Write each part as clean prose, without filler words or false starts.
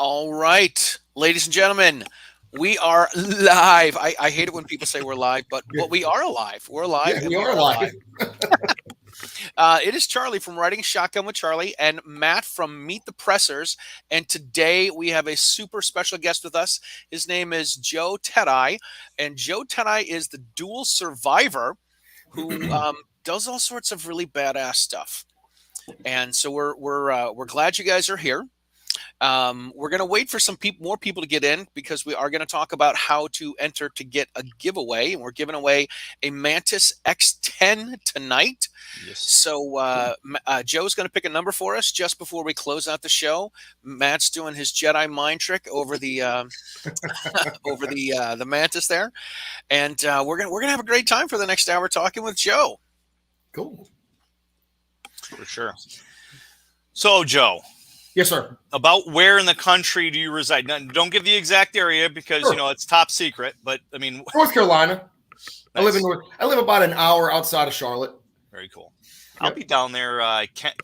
All right, ladies and gentlemen, we are live. I hate it when people say we're live, but we are alive. We're alive, Yeah, and we we are are alive. live. It is Charlie from Riding Shotgun with Charlie and Matt from Meet the Pressers. And today we have a super special guest with us. His name is Joe Teti, and Joe Teti is the dual survivor who does all sorts of really badass stuff. And so we're glad you guys are here. We're going to wait for more people to get in because we are going to talk about how to enter to get a giveaway. And we're giving away a Mantis X10 tonight. Yes. So Joe's going to pick a number for us just before we close out the show. Matt's doing his Jedi mind trick over the over the Mantis there, and we're gonna have a great time for the next hour talking with Joe. Cool. For sure. So, Joe. Yes, sir. About where in the country do you reside? Now, don't give the exact area because Sure. it's top secret. But I mean, North Carolina. nice. I live about an hour outside of Charlotte. Very cool. I'll be down there.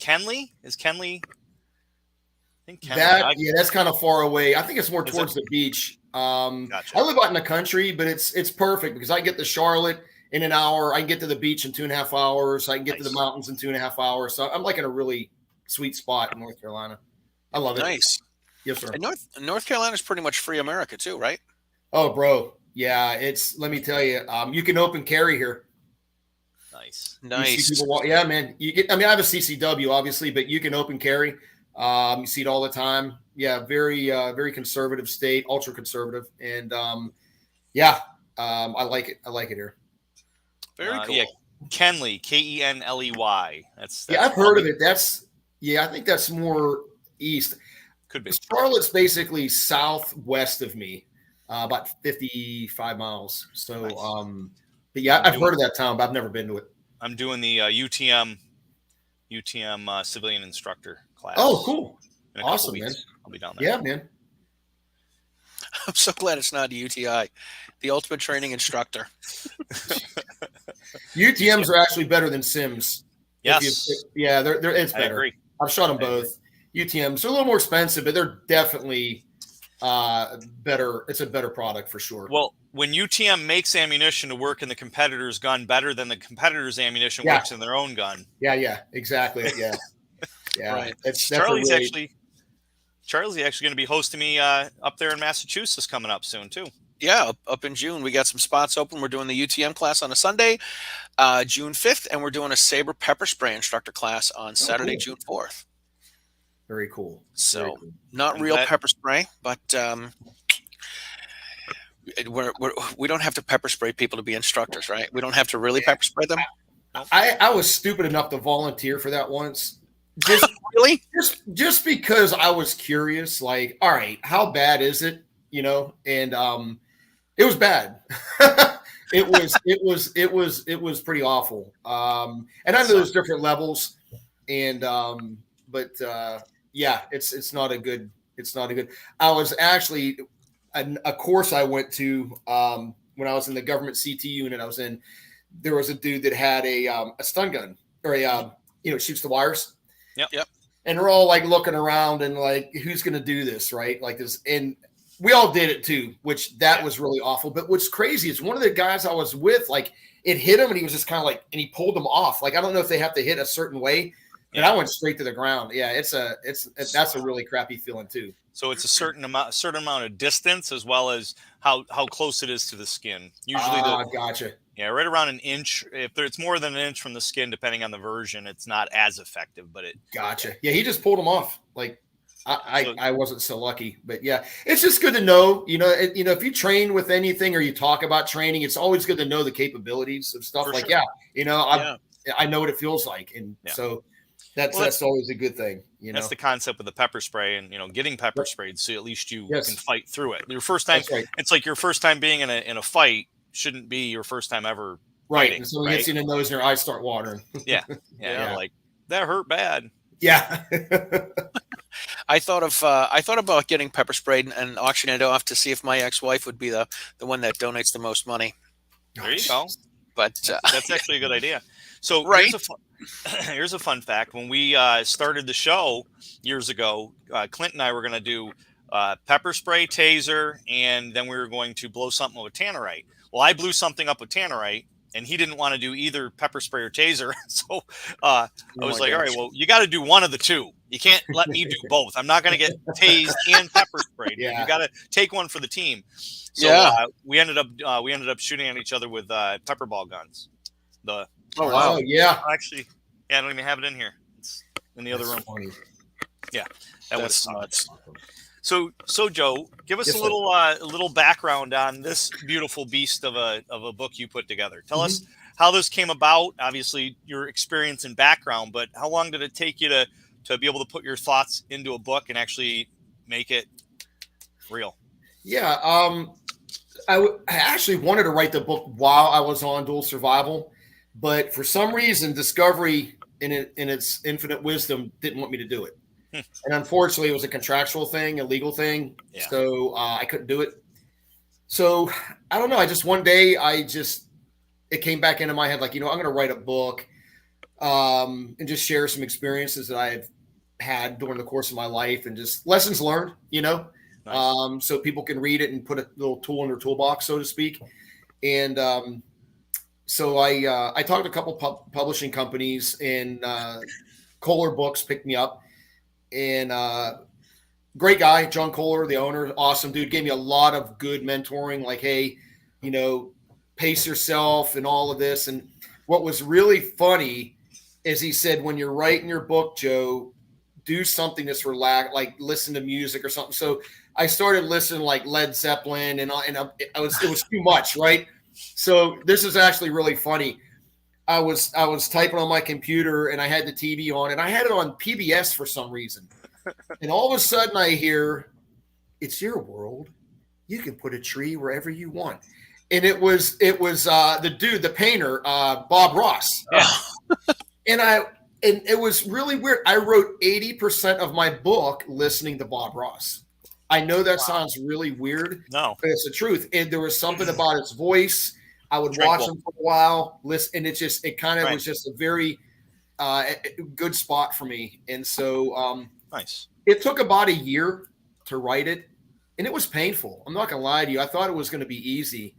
Kenley is Kenley. I think Kenley. That's kind of far away. I think it's more towards the beach. Gotcha. I live out in the country, but it's perfect because I get to Charlotte in an hour. I can get to the beach in 2.5 hours. I can get to the mountains in 2.5 hours. So I'm like in a really sweet spot in North Carolina. I love it. Nice. Yes, sir. And North Carolina is pretty much free America too, right? Oh, bro. Yeah, let me tell you, you can open carry here. Nice. You see people yeah, man. I have a CCW, obviously, but you can open carry. You see it all the time. Yeah, very conservative state, ultra conservative. And I like it. I like it here. Very cool. Yeah, Kenley, Kenley. That's I've heard of it. I think that's more east. Could be. Charlotte's basically southwest of me, about 55 miles. So, nice. But yeah, I've heard of that town, but I've never been to it. I'm doing the UTM civilian instructor class. Oh, cool. Awesome, man. I'll be down there. Yeah, man. I'm so glad it's not a UTI, the ultimate training instructor. UTMs are actually better than sims. Yes. It's better. I agree. I've shot them both. UTMs are a little more expensive, but they're definitely better. It's a better product for sure. Well, when UTM makes ammunition to work in the competitor's gun better than the competitor's ammunition works in their own gun. Yeah, exactly. Yeah. Yeah. Right. Charlie's actually going to be hosting me up there in Massachusetts coming up soon too. Yeah, up in June. We got some spots open. We're doing the UTM class on a Sunday, June 5th, and we're doing a saber pepper spray instructor class on Saturday, cool. June 4th. Very cool. So not real pepper spray, but we don't have to pepper spray people to be instructors, right? We don't have to really pepper spray them. I was stupid enough to volunteer for that once. Really? Just because I was curious, like, all right, how bad is it? And it was bad. it was pretty awful. And I know there's different levels, and it's not a good. I was actually a course I went to when I was in the government CT unit. There was a dude that had a stun gun or shoots the wires. Yep. And we're all like looking around and like, who's going to do this, right? Like this, and we all did it too, which was really awful. But what's crazy is one of the guys I was with, like, it hit him and he was just kind of like, and he pulled him off. Like, I don't know if they have to hit a certain way, but I went straight to the ground. Yeah, that's a really crappy feeling too. So it's a certain amount of distance as well as how close it is to the skin. Usually, gotcha. Yeah, right around an inch. If it's more than an inch from the skin, depending on the version, it's not as effective. But gotcha. Yeah, he just pulled him off. Like I wasn't so lucky, but yeah, it's just good to know. If you train with anything or you talk about training, it's always good to know the capabilities of stuff. Like, sure. I know what it feels like, and so that's always a good thing. That's the concept of the pepper spray, and getting pepper sprayed, so at least you can fight through it. Your first time, it's like your first time being in a fight shouldn't be your first time ever. Right. Fighting, and so it gets you in the nose and your eyes start watering. Yeah. Like that hurt bad. Yeah. I thought about getting pepper sprayed and auctioning it off to see if my ex-wife would be the one that donates the most money. There you go. But that's actually a good idea. So here's a fun fact. When we started the show years ago, Clint and I were going to do pepper spray, taser, and then we were going to blow something with tannerite. Well, I blew something up with tannerite, and he didn't want to do either pepper spray or taser. So I was like, all right, well, you got to do one of the two. You can't let me do both. I'm not going to get tased and pepper sprayed. Yeah. You got to take one for the team. So we ended up shooting at each other with pepper ball guns. Oh wow! Yeah, actually, I don't even have it in here. It's in the other room. Funny. Yeah, that was nuts. So Joe, give us a little background on this beautiful beast of a book you put together. Tell us how this came about. Obviously, your experience and background, but how long did it take you to be able to put your thoughts into a book and actually make it real? Yeah, I actually wanted to write the book while I was on dual survival, but for some reason, Discovery, in its infinite wisdom, didn't want me to do it. And unfortunately, it was a contractual thing, a legal thing. Yeah. So I couldn't do it. So I don't know. I just one day, it came back into my head, like, I'm going to write a book and just share some experiences that I've had during the course of my life and just lessons learned, Nice. So people can read it and put a little tool in their toolbox, so to speak. And so I talked to a couple publishing companies, and Kohler Books picked me up. And great guy, John Kohler, the owner, awesome dude, gave me a lot of good mentoring, like, hey, pace yourself and all of this. And what was really funny is he said, when you're writing your book, Joe, do something that's relaxed, like listen to music or something. So I started listening like Led Zeppelin, and it was too much, right? So this is actually really funny. I was typing on my computer, and I had the TV on, and I had it on PBS for some reason. And all of a sudden I hear, "It's your world. You can put a tree wherever you want." And it was the dude, the painter, Bob Ross. Yeah. And it was really weird. I wrote 80% of my book listening to Bob Ross. I know that sounds really weird. No, but it's the truth. And there was something about his voice. I would watch him for a while, listen, and it kind of was just a very good spot for me. And so nice. It took about a year to write it, and it was painful. I'm not gonna lie to you. I thought it was going to be easy,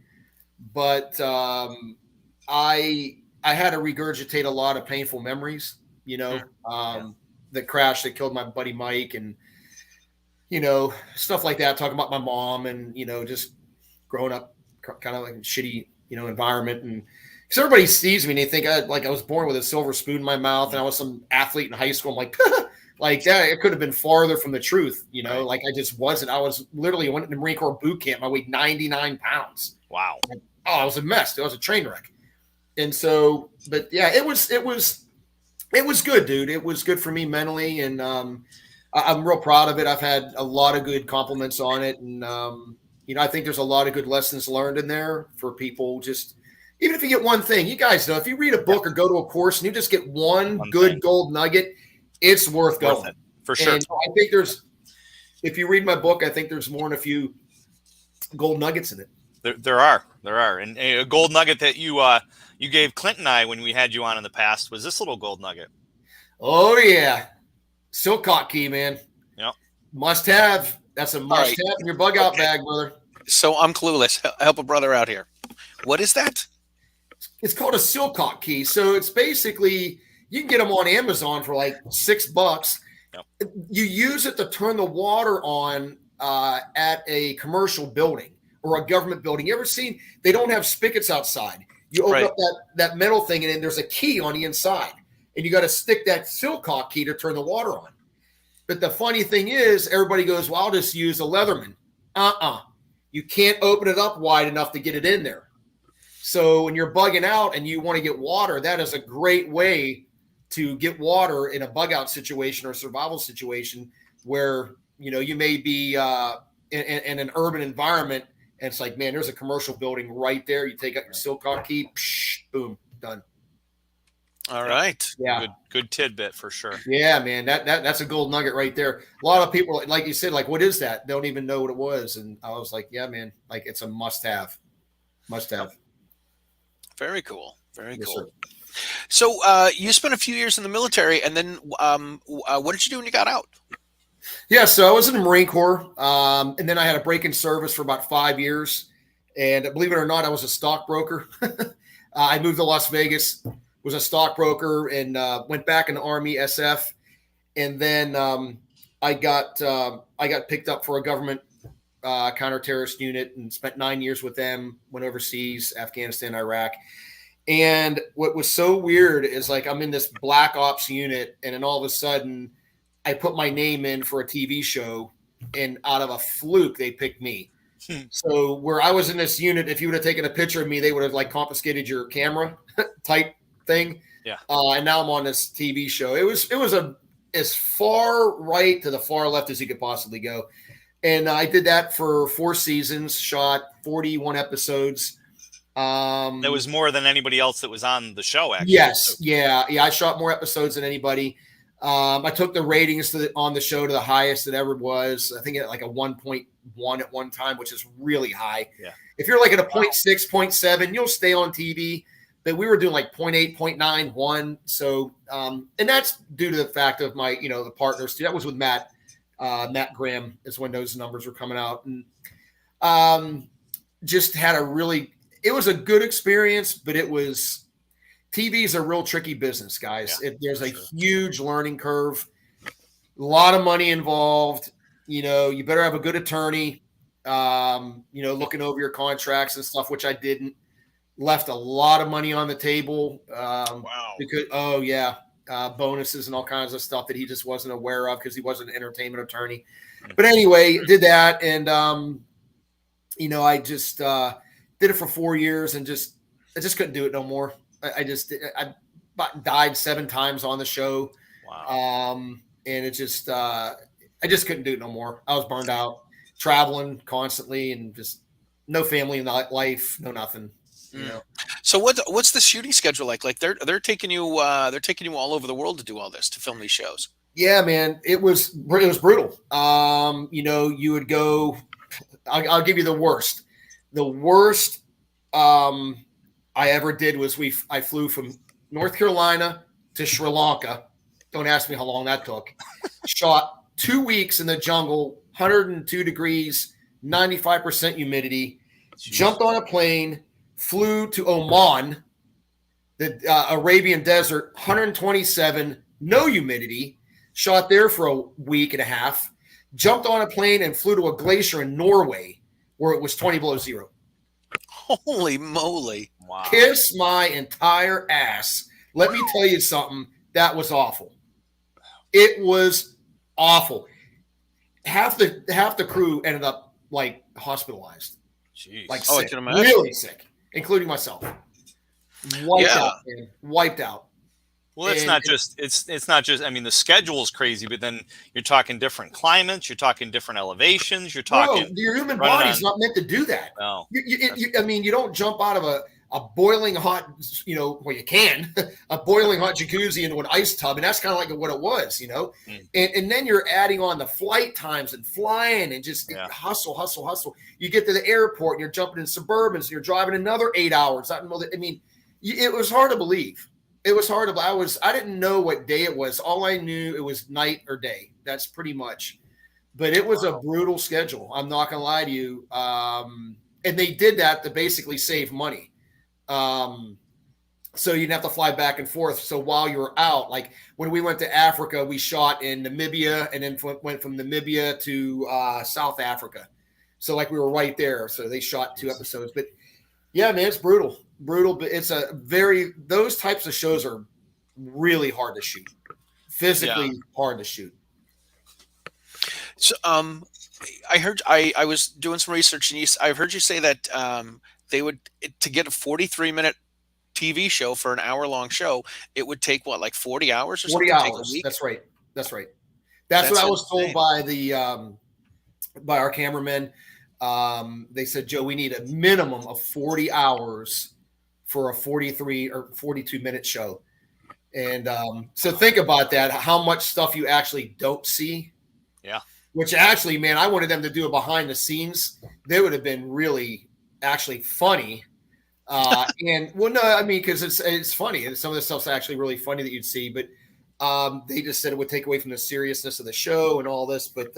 but I had to regurgitate a lot of painful memories. The crash that killed my buddy Mike, and stuff like that. Talking about my mom, and just growing up kind of like a shitty environment, and because everybody sees me and they think I was born with a silver spoon in my mouth and I was some athlete in high school. I'm like, like that, it could have been farther from the truth, like I just wasn't. I was literally went to the Marine Corps boot camp. I weighed 99 pounds. Wow. I was a mess. It was a train wreck. And so, but yeah, it was good, dude. It was good for me mentally. And I'm real proud of it. I've had a lot of good compliments on it. And, I think there's a lot of good lessons learned in there for people. Just even if you get one thing, you guys know, if you read a book or go to a course and you just get one good thing, gold nugget, it's worth going. It, for sure. And I think if you read my book, I think there's more than a few gold nuggets in it. There are. And a gold nugget that you gave Clint and I when we had you on in the past was this little gold nugget. Oh yeah. Silcock key, man. Yep. Must have. That's a must have in your bug out bag, brother. So I'm clueless. Help a brother out here. What is that? It's called a Silcock key. So it's basically, you can get them on Amazon for like $6. Yep. You use it to turn the water on at a commercial building or a government building. You ever seen, they don't have spigots outside. You open up that metal thing, and then there's a key on the inside. And you got to stick that Silcock key to turn the water on. But the funny thing is, everybody goes, well, I'll just use a Leatherman. You can't open it up wide enough to get it in there. So when you're bugging out and you want to get water, that is a great way to get water in a bug out situation or survival situation where, you may be in an urban environment, and it's like, man, there's a commercial building right there. You take out your Silcock key, boom, done. All right. Yeah. Good tidbit for sure. Yeah, man. That's a gold nugget right there. A lot of people, like you said, like, what is that? They don't even know what it was. And I was like, yeah, man, like it's a must have. Must have. Very cool. Very cool. Sir. So you spent a few years in the military, and then what did you do when you got out? Yeah, so I was in the Marine Corps, and then I had a break in service for about 5 years. And believe it or not, I was a stockbroker. I moved to Las Vegas, was a stockbroker, and went back in the Army SF. And then I got picked up for a government counterterrorist unit and spent 9 years with them. Went overseas, Afghanistan, Iraq. And what was so weird is like I'm in this black ops unit, and then all of a sudden I put my name in for a TV show, and out of a fluke they picked me. So where I was in this unit, if you would have taken a picture of me, they would have like confiscated your camera type thing. Yeah. And now I'm on this TV show. It was as far right to the far left as you could possibly go. And I did that for 4 seasons, shot 41 episodes. That was more than anybody else that was on the show, actually. Yes. Yeah. I shot more episodes than anybody. I took the ratings on the show to the highest it ever was. I think at like a 1.1 at one time, which is really high. Yeah. If you're like at a 0.6, 0.7, you'll stay on TV. But we were doing like 0.8, 0.9, 1. So, and that's due to the fact of my, the partners too. That was with Matt Graham is when those numbers were coming out. And just had it was a good experience, but TV is a real tricky business, guys. Yeah, there's a huge learning curve, a lot of money involved. You better have a good attorney, looking over your contracts and stuff, which I didn't. Left a lot of money on the table. Wow. Because, bonuses and all kinds of stuff that he just wasn't aware of because he wasn't an entertainment attorney. But anyway, did that. And, I just did it for 4 years and I just couldn't do it no more. I died 7 times on the show. Wow. And it just, I just couldn't do it no more. I was burned out, traveling constantly and just no family in life, no nothing. So what's the shooting schedule like? Like they're taking you all over the world to do all this, to film these shows. Yeah, man, it was brutal. You would go. I'll give you the worst. The worst I ever did was I flew from North Carolina to Sri Lanka. Don't ask me how long that took. Shot 2 weeks in the jungle, 102 degrees, 95% humidity. Jeez. Jumped on a plane. Flew to Oman, the Arabian desert, 127, no humidity. Shot there for a week and a half. Jumped on a plane and flew to a glacier in Norway where it was 20 below zero. Holy moly. Wow. Kiss my entire ass. Let me tell you something. That was awful. It was awful. Half the crew ended up like hospitalized. Jeez. Like I sick, can imagine. really sick. Including myself. Wiped out, man. Wiped out. Well, it's not just. I mean, the schedule is crazy, but then you're talking different climates, you're talking different elevations, you're talking. No, your human body's not meant to do that. No. You don't jump out of a boiling hot, well, you can, a boiling hot jacuzzi into an ice tub, and that's kind of like what it was, and then you're adding on the flight times and flying and just hustle. You get to the airport and you're jumping in Suburbans and you're driving another 8 hours. I mean, it was hard to believe. It was hard to. I didn't know what day it was. All I knew it was night or day. That's pretty much. But it was a brutal schedule. I'm not gonna lie to you. And they did that to basically save money. So you didn't have to fly back and forth. So while you were out, like when we went to Africa, we shot in Namibia and then went from Namibia to South Africa. So like we were right there. So they shot 2 episodes. But yeah, man, it's brutal. But it's those types of shows are really hard to shoot. Physically hard to shoot. So I heard I was doing some research and I heard you say that they would, to get a 43-minute TV show for an hour-long show, it would take what, like 40 hours or 40 something? hours. That's right. That's what I was told by by our cameramen. They said, Joe, we need a minimum of 40 hours for a 43 or 42-minute show. And so think about that, how much stuff you actually don't see. Yeah. Which actually, man, I wanted them to do a behind the scenes. They would have been really actually funny. And well, no, I mean, because it's funny. And some of the stuff's actually really funny that you'd see. But They just said it would take away from the seriousness of the show and all this. But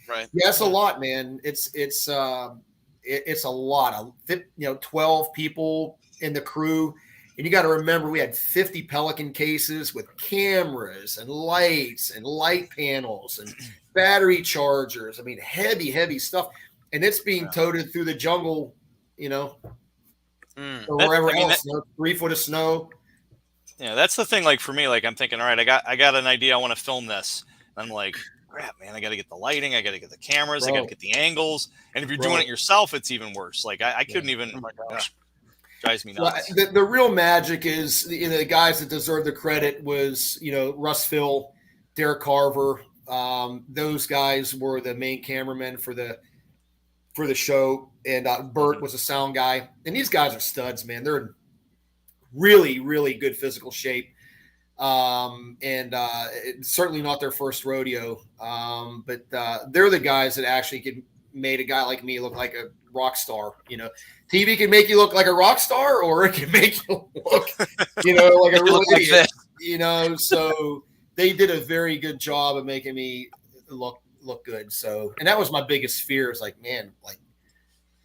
Right. yeah, it's a lot, man. It's a lot of 12 people in the crew. And you got to remember, we had 50 Pelican cases with cameras and lights and light panels and battery chargers. I mean, heavy stuff. And it's being toted through the jungle, or wherever else. 3 foot of snow. Yeah, that's the thing. Like for me, like I'm thinking, all right, I got an idea. I want to film this. And I'm like, crap, man, I got to get the lighting. I got to get the cameras. I got to get the angles. And if you're doing it yourself, it's even worse. Like I couldn't even. Oh my gosh. Drives me nuts. Well, the real magic is the guys that deserve the credit was, Russ Phil, Derek Carver. Those guys were the main cameramen for the show. And Bert was a sound guy. And these guys are studs, man. They're in really, really good physical shape. It's certainly not their first rodeo. But they're the guys that actually made a guy like me look like a rock star. TV can make you look like a rock star, or it can make you look, like a real idiot. So they did a very good job of making me look good. So, and that was my biggest fear, is like, man, like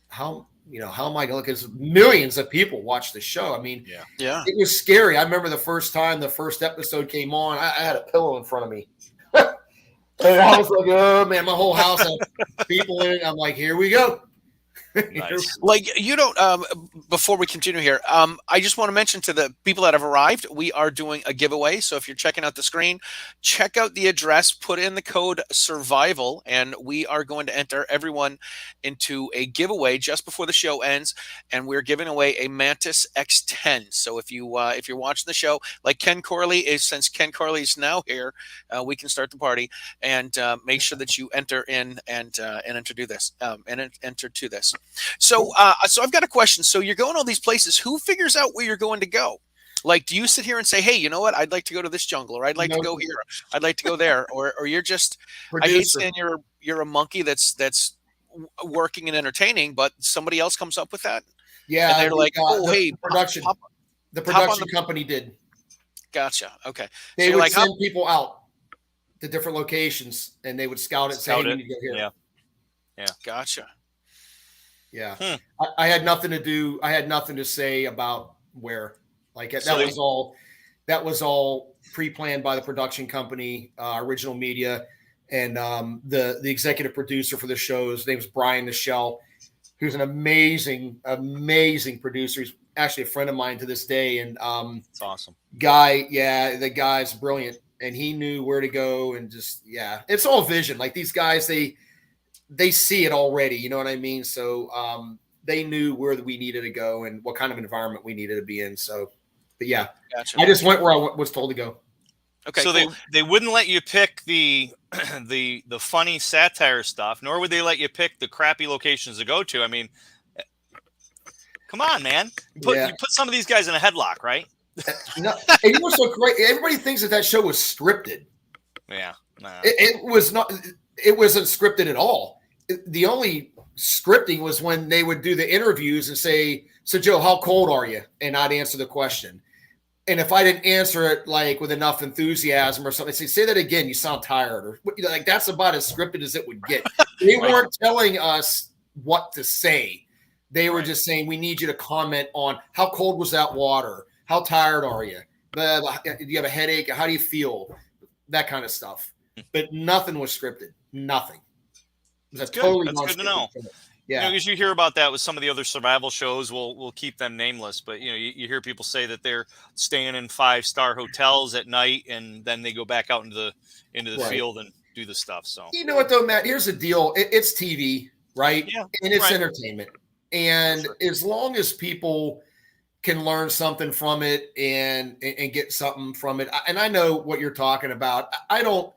how am I going to look? Because millions of people watch the show. I mean, yeah, it was scary. I remember the first time the first episode came on, I had a pillow in front of me. And I was like, oh man, my whole house had people in it. I'm like, here we go. Nice. Like, before we continue here, I just want to mention to the people that have arrived, we are doing a giveaway. So if you're checking out the screen, check out the address, put in the code SURVIVAL, and we are going to enter everyone into a giveaway just before the show ends. And we're giving away a Mantis X10. So if you're watching the show, like Ken Corley is, since Ken Corley is now here, we can start the party, and make sure that you enter in and enter to this. So I've got a question. So you're going all these places. Who figures out where you're going to go? Like, do you sit here and say, hey, you know what? I'd like to go to this jungle, or I'd like to go here. I'd like to go there. Or you're just, producer. I hate saying you're a monkey that's working and entertaining, but somebody else comes up with that. Yeah. And they're like, the production company did. Gotcha. Okay. They would send people out to different locations, and they would scout it, say, hey, you need to go here. Yeah. Gotcha. Yeah. I had nothing to do. I had nothing to say about where. Like that was all pre-planned by the production company, Original Media, and the executive producer for the show. His name is Brian Nichelle, who's an amazing producer. He's actually a friend of mine to this day, and it's awesome guy. Yeah, the guy's brilliant, and he knew where to go, and just it's all vision. Like these guys, they see it already. You know what I mean? So they knew where we needed to go and what kind of environment we needed to be in. So, but yeah, gotcha. I just went where I was told to go. Okay. So cool. they wouldn't let you pick the funny satire stuff, nor would they let you pick the crappy locations to go to. I mean, come on, man. You put some of these guys in a headlock, right? No, and you were so great. Everybody thinks that show was scripted. Yeah. Nah. It was not. It wasn't scripted at all. The only scripting was when they would do the interviews and say, so Joe, how cold are you? And I'd answer the question. And if I didn't answer it like with enough enthusiasm or something, say that again, you sound tired, or like that's about as scripted as it would get. They weren't telling us what to say. They were just saying, we need you to comment on how cold was that water? How tired are you? Do you have a headache? How do you feel? That kind of stuff. But nothing was scripted. Nothing. That's good. That's good to know. Yeah, because you hear about that with some of the other survival shows. We'll keep them nameless, but you hear people say that they're staying in 5-star hotels at night, and then they go back out into the field and do the stuff. So you know what though, Matt? Here's the deal: it's TV, right? Yeah, and it's entertainment. And as long as people can learn something from it and get something from it, and I know what you're talking about. I don't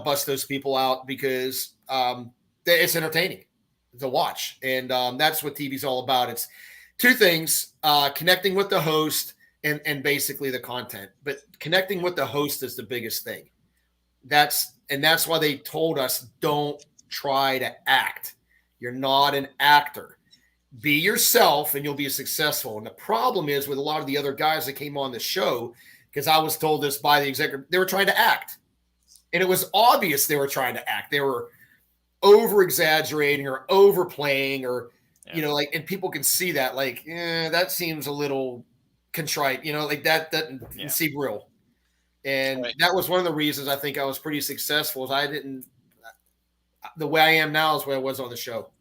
bust those people out because it's entertaining to watch. And that's what TV's all about. It's two things, connecting with the host and basically the content. But connecting with the host is the biggest thing. That's why they told us, don't try to act. You're not an actor. Be yourself and you'll be successful. And the problem is with a lot of the other guys that came on the show, because I was told this by the executive. They were trying to act, and it was obvious they were trying to act. They were over exaggerating or overplaying, or like, and people can see that, like, that seems a little contrite, like that doesn't seem real. And that was one of the reasons I think I was pretty successful. Is I didn't, the way I am now is the way I was on the show.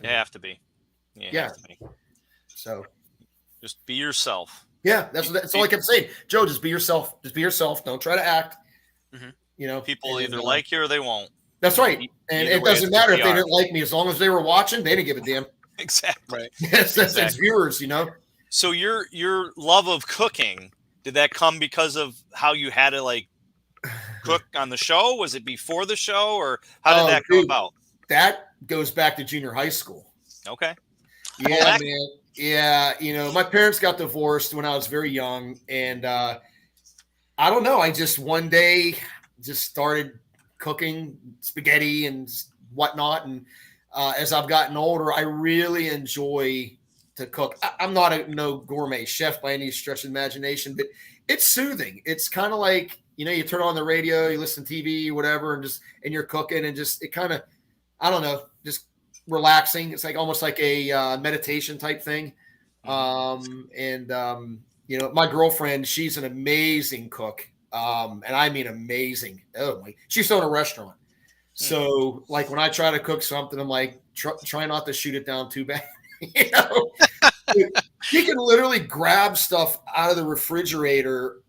You have to be. Have to be. So just be yourself. Yeah, that's all I kept saying. Joe, just be yourself. Just be yourself. Don't try to act. Mm-hmm. People either like you or they won't. That's right. And it doesn't matter if they didn't like me, as long as they were watching, they didn't give a damn. Exactly. Right. Yes, that's viewers, So your love of cooking, did that come because of how you had to like cook on the show? Was it before the show, or how did that come about? That goes back to junior high school. Okay. Yeah, man. Yeah, my parents got divorced when I was very young, and I don't know. I just one day just started cooking spaghetti and whatnot, and as I've gotten older, I really enjoy to cook. I'm not no gourmet chef by any stretch of imagination, but it's soothing. It's kind of like, you turn on the radio, you listen to TV, whatever, and you're cooking, and just, it kind of, I don't know, just relaxing. It's like almost like a meditation type thing. My girlfriend, she's an amazing cook. And I mean amazing. Oh my, she's owned a restaurant. So like when I try to cook something, I'm like, try not to shoot it down too bad. She can literally grab stuff out of the refrigerator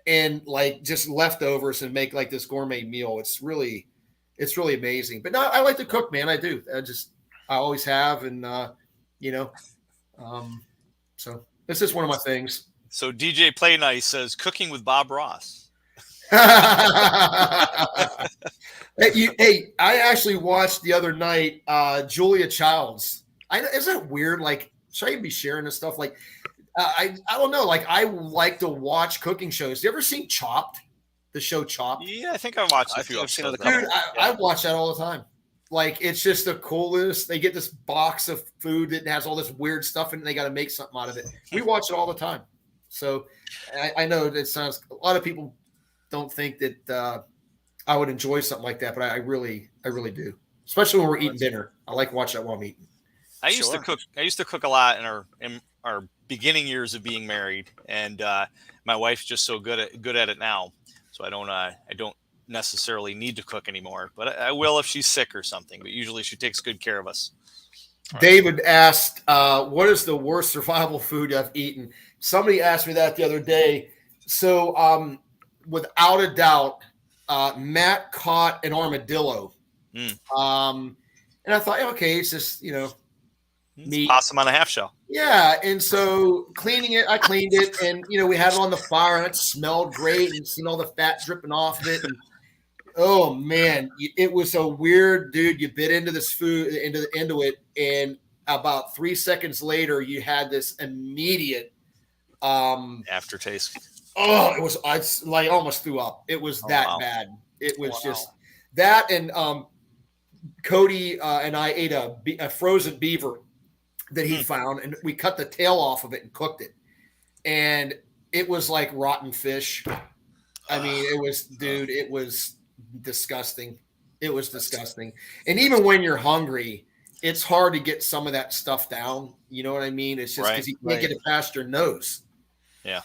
and like just leftovers and make like this gourmet meal. It's really amazing. But no, I like to cook, man. I do. I always have. And, so this is one of my things. So DJ Play Nice says cooking with Bob Ross. Hey, I actually watched the other night, Julia Childs. Isn't that weird? Like, should I even be sharing this stuff? Like, I don't know. Like, I like to watch cooking shows. You ever seen Chopped? The show Chopped? Yeah, I think I watched a few episodes. Dude, I watch that all the time. Like, it's just the coolest. They get this box of food that has all this weird stuff in it, and they got to make something out of it. We watch it all the time. So I know it sounds, a lot of people don't think that I would enjoy something like that, but I really do. Especially when we're eating dinner. I like watching that while I'm eating. I used to cook a lot in our beginning years of being married, and my wife's just so good at it now. So I don't necessarily need to cook anymore, but I will if she's sick or something. But usually she takes good care of us. David asked, what is the worst survival food I've eaten? Somebody asked me that the other day. So without a doubt, Matt caught an armadillo. And I thought, okay, it's just, meat. Possum on a half shell. Yeah. And so I cleaned it, and, we had it on the fire, and it smelled great, and seen all the fat dripping off of it. And oh man, it was so weird, dude. You bit into this food, into it, and about 3 seconds later, you had this immediate aftertaste. Oh, I like almost threw up. It was that bad. It was just that, and Cody and I ate a frozen beaver that he found, and we cut the tail off of it and cooked it, and it was like rotten fish. I mean, it was disgusting. It was disgusting. And even when you're hungry, it's hard to get some of that stuff down. You know what I mean? It's just because you can't get it past your nose. Yeah.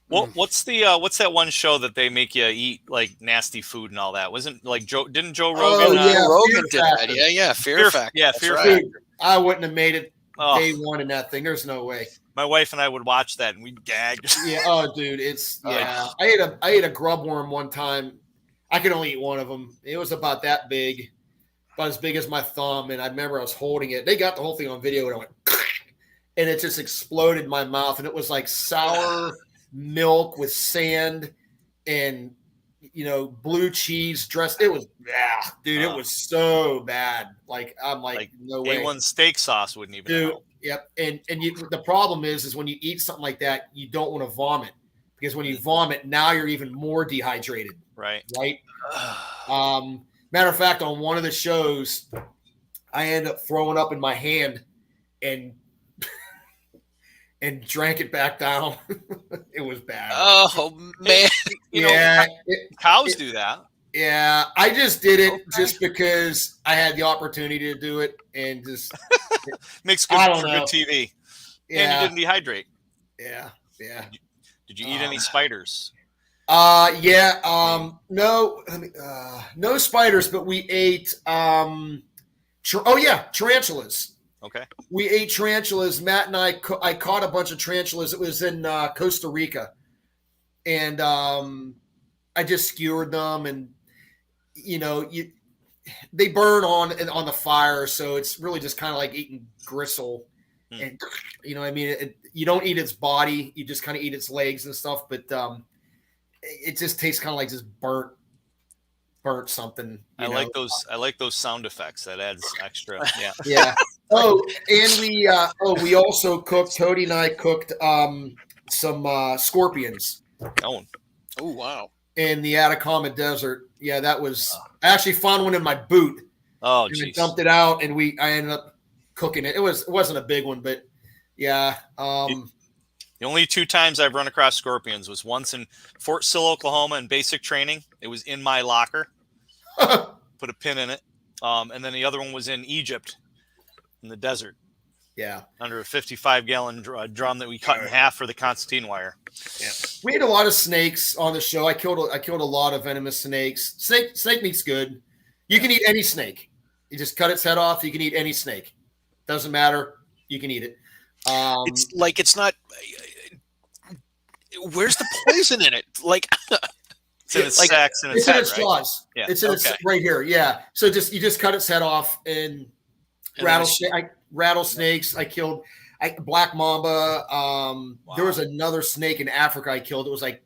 Well, what's that one show that they make you eat like nasty food and all that? Wasn't like didn't Joe Rogan? Rogan did that. Yeah. Fear Factor. Yeah, Fear Factor. I wouldn't have made it day one in that thing. There's no way. My wife and I would watch that and we'd gag. Yeah. Oh, dude, I ate a grub worm one time. I could only eat one of them. It was about that big, about as big as my thumb. And I remember I was holding it. They got the whole thing on video, and I went, and it just exploded in my mouth. And it was like sour milk with sand and, blue cheese dressed. It was, dude, it was so bad. Like, I'm like no way. A1 steak sauce wouldn't even help. Yep. And the problem is when you eat something like that, you don't want to vomit, because when you vomit, now you're even more dehydrated. Right. Matter of fact, on one of the shows, I ended up throwing up in my hand, and and drank it back down. It was bad. Oh man. You know, cows do that. Yeah, I just did it just because I had the opportunity to do it, and just makes good for good TV. Yeah. And you didn't dehydrate. Yeah. Did you eat any spiders? Yeah. No, no spiders, but we ate. Tarantulas. Okay. We ate tarantulas. Matt and I caught a bunch of tarantulas. It was in Costa Rica, and I just skewered them, and they burn on the fire, so it's really just kind of like eating gristle, and you don't eat its body, you just kind of eat its legs and stuff, but it just tastes kind of like just burnt something. I like those sound effects. That adds extra. Yeah. Yeah. Oh, and we also cooked. Cody and I cooked some scorpions. Oh wow. In the Atacama Desert. Yeah, that was. I actually found one in my boot. Oh, geez. I dumped it out, and I ended up cooking it. It wasn't a big one, but yeah. The only 2 times I've run across scorpions was once in Fort Sill, Oklahoma, in basic training. It was in my locker. Put a pin in it. And then the other one was in Egypt, in the desert. Yeah. Under a 55-gallon drum that we cut in half for the concertina wire. Yeah. We had a lot of snakes on the show. I killed a lot of venomous snakes. Snake meat's good. You can eat any snake. You just cut its head off. You can eat any snake. Doesn't matter. You can eat it. It's not. Where's the poison in it? Like it's in its sacks and its in head, its right? jaws. Yeah. It's in its right here. Yeah. So you just cut its head off, and rattlesnakes. I killed black mamba. Wow. There was another snake in Africa I killed. It was like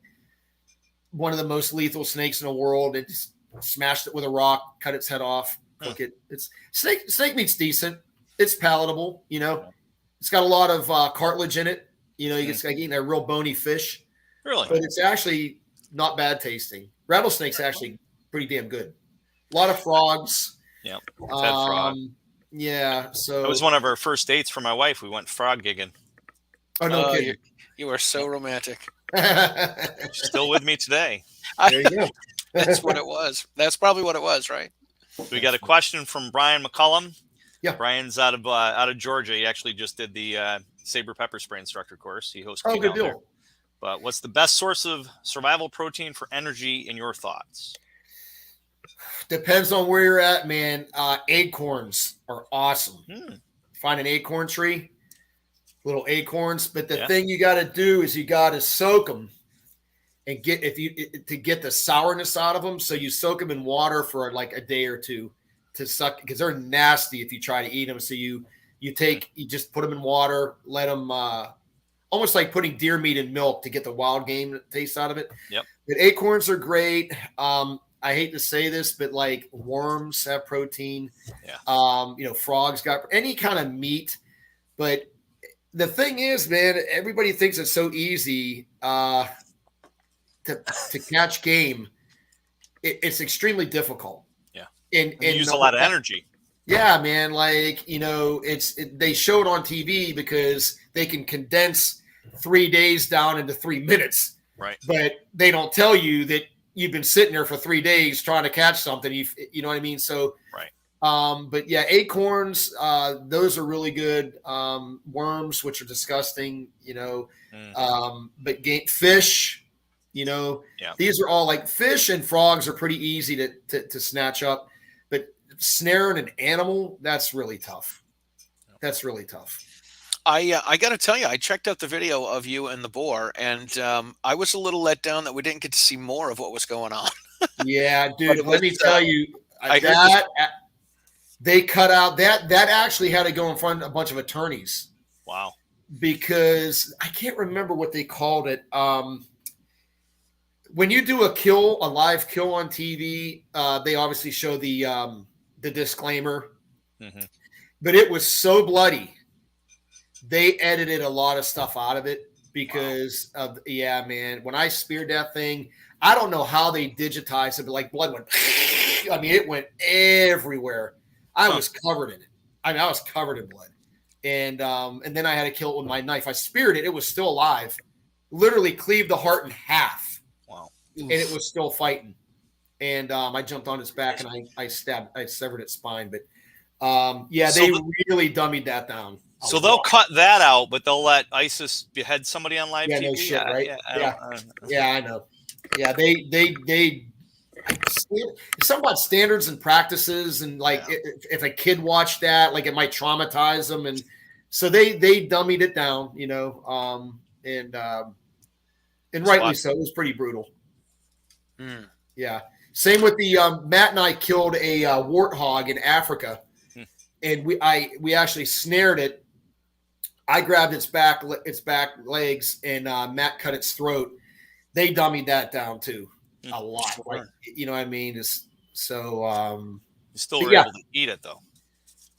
one of the most lethal snakes in the world. It just smashed it with a rock, cut its head off, cook it. It's snake meat's decent. It's palatable. It's got a lot of cartilage in it. It's like eating a real bony fish. Really? But it's actually not bad tasting. Rattlesnake's actually pretty damn good. A lot of frogs. Yeah. Frog. Yeah. So it was one of our first dates for my wife. We went frog gigging. Oh, no kidding. You are so romantic. She's still with me today. There you go. That's what it was. That's probably what it was, right? We got a question from Brian McCullum. Yeah. Brian's out of Georgia. He actually just did the saber pepper spray instructor course. He hosts. Oh, good deal. There. But what's the best source of survival protein for energy in your thoughts? Depends on where you're at, man. Acorns are awesome. Find an acorn tree, little acorns. But the thing you got to do is you got to soak them and to get the sourness out of them. So you soak them in water for like a day or two to suck, because they're nasty if you try to eat them. So you just put them in water, let them almost like putting deer meat in milk to get the wild game taste out of it. Yep. But acorns are great. I hate to say this, but like worms have protein. Yeah. Frogs got any kind of meat. But the thing is, man, everybody thinks it's so easy to catch game. It's extremely difficult. Yeah. And use a lot of energy. Yeah, man. Like, they show it on TV because they can condense 3 days down into 3 minutes. Right. But they don't tell you that you've been sitting there for 3 days trying to catch something. You know what I mean? So, right. But yeah, acorns, those are really good. Worms, which are disgusting, but fish, these are all like fish and frogs are pretty easy to snatch up, but snaring an animal, that's really tough. That's really tough. I got to tell you, I checked out the video of you and the boar, and I was a little let down that we didn't get to see more of what was going on. Yeah, dude. Let me tell you, they cut out that actually had to go in front of a bunch of attorneys. Wow. Because I can't remember what they called it. When you do a live kill on TV, they obviously show the disclaimer. Mm-hmm. But it was so bloody. They edited a lot of stuff out of it because man, when I speared that thing, I don't know how they digitized it, but like blood went, it went everywhere. I was covered in it. I was covered in blood. And then I had to kill it with my knife. I speared it. It was still alive. Literally cleaved the heart in half. Wow. And it was still fighting. And I jumped on its back and I severed its spine. But they really dummied that down. So they'll cut that out, but they'll let ISIS behead somebody on live TV. No shit, right? I know. Yeah, they something about standards and practices, and like if a kid watched that, like it might traumatize them, and so they dummied it down, and rightly so. It was pretty brutal. Yeah. Same with the Matt and I killed a warthog in Africa, and we actually snared it. I grabbed its back legs, and Matt cut its throat. They dummied that down too, a lot. Like, you know what I mean? Just so. You still were able to eat it though.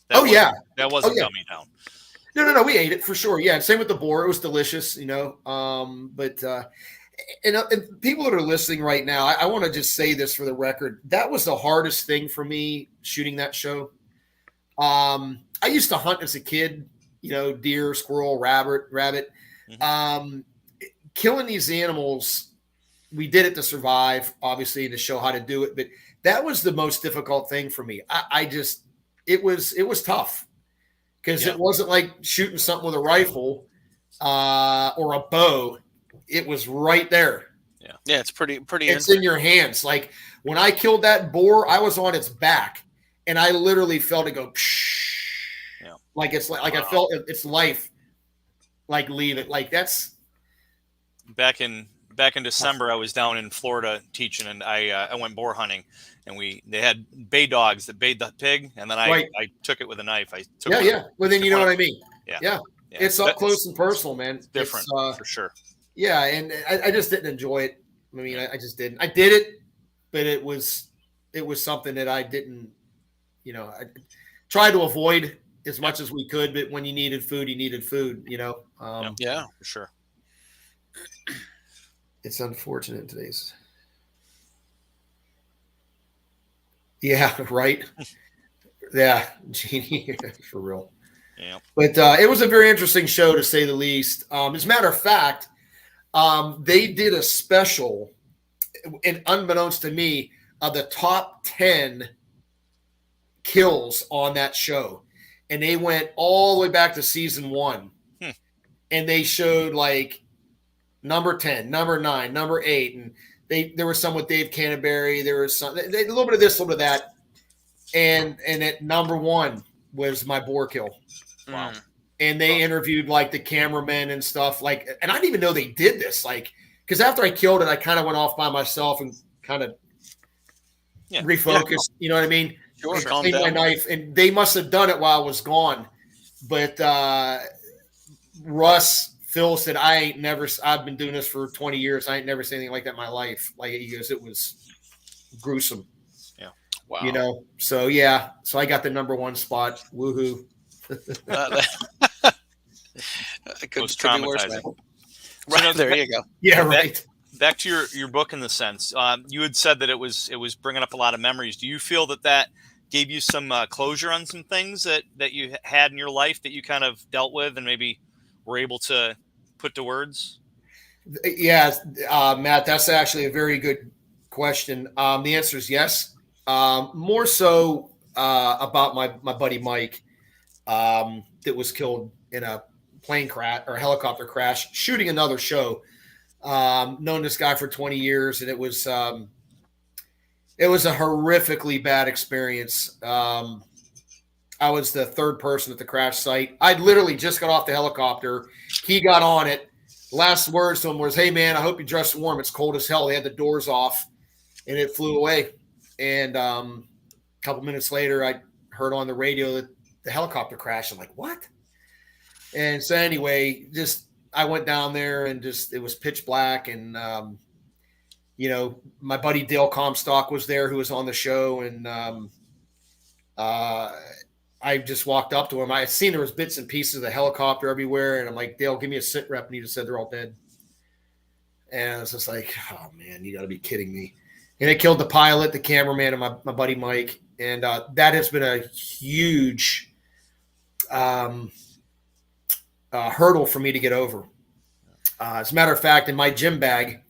That wasn't dummied down. No, we ate it for sure. Yeah, same with the boar. It was delicious, But and people that are listening right now, I want to just say this for the record. That was the hardest thing for me shooting that show. I used to hunt as a kid. Deer, squirrel, rabbit. Killing these animals, we did it to survive, obviously, and to show how to do it. But that was the most difficult thing for me. It was tough because it wasn't like shooting something with a rifle or a bow. It was right there. Yeah, it's pretty. It's in your hands. Like when I killed that boar, I was on its back, and I literally felt it go. Psh, Like it's like I felt its life, like leave it. Like that's back in December. I was down in Florida teaching, and I went boar hunting, and they had bay dogs that bayed the pig, and then I took it with a knife. I took Well, then you know what I mean. Yeah. It's up close and personal, man. It's different for sure. Yeah, and I just didn't enjoy it. I mean, I just didn't. I did it, but it was something that I didn't. I tried to avoid as much as we could, but when you needed food, for sure. It's unfortunate today's. Yeah, right. Yeah, Jeannie, for real. Yeah. But it was a very interesting show, to say the least. As a matter of fact, they did a special, and unbeknownst to me, of the top 10 kills on that show. And they went all the way back to season 1. And they showed like number 10, number 9, number 8. And there was some with Dave Canterbury. There was some, a little bit of this, a little bit of that. And at number 1 was my boar kill. Wow. And they interviewed like the cameramen and stuff. Like, and I didn't even know they did this. Like, because after I killed it, I kind of went off by myself and kind of refocused. You know what I mean? Sure. Take my knife, and they must have done it while I was gone. But Phil said, I've been doing this for 20 years. I ain't never seen anything like that in my life. Like, he goes, it was gruesome. Yeah. Wow. So yeah. So I got the number 1 spot. Woohoo. It was traumatizing. Right, there you go. Yeah, right. Back to your book in the sense. You had said that it was bringing up a lot of memories. Do you feel that gave you some closure on some things that you had in your life that you kind of dealt with and maybe were able to put to words? Yeah, Matt, that's actually a very good question. The answer is yes. More so about my buddy Mike that was killed in a plane crash or helicopter crash shooting another show. Known this guy for 20 years, and it was a horrifically bad experience. I was the 3rd person at the crash site. I'd literally just got off the helicopter. He got on it. Last words to him was, "Hey man, I hope you dress warm. It's cold as hell." They had the doors off, and it flew away. And a couple minutes later, I heard on the radio that the helicopter crashed. I'm like, "What?" And so anyway, I went down there, and it was pitch black, and my buddy Dale Comstock was there, who was on the show, and I just walked up to him. I had seen there was bits and pieces of the helicopter everywhere, and I'm like, "Dale, give me a sit rep," and he just said they're all dead. And I was just like, "Oh man, you got to be kidding me!" And it killed the pilot, the cameraman, and my buddy Mike, and that has been a huge hurdle for me to get over. As a matter of fact, in my gym bag,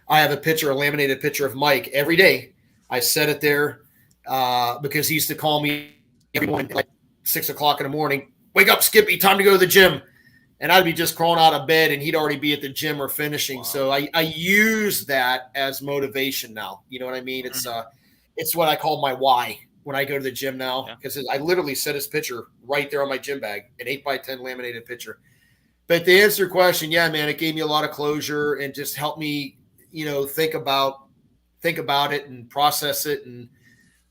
I have a laminated picture of Mike every day. I set it there because he used to call me every morning, like 6 o'clock in the morning. Wake up, Skippy, time to go to the gym. And I'd be just crawling out of bed and he'd already be at the gym or finishing. Wow. So I use that as motivation now. You know what I mean? It's what I call my why when I go to the gym now, because I literally set his picture right there on my gym bag, an 8x10 laminated picture. But to answer your question, yeah, man, it gave me a lot of closure and just helped me, you know, think about it and process it. And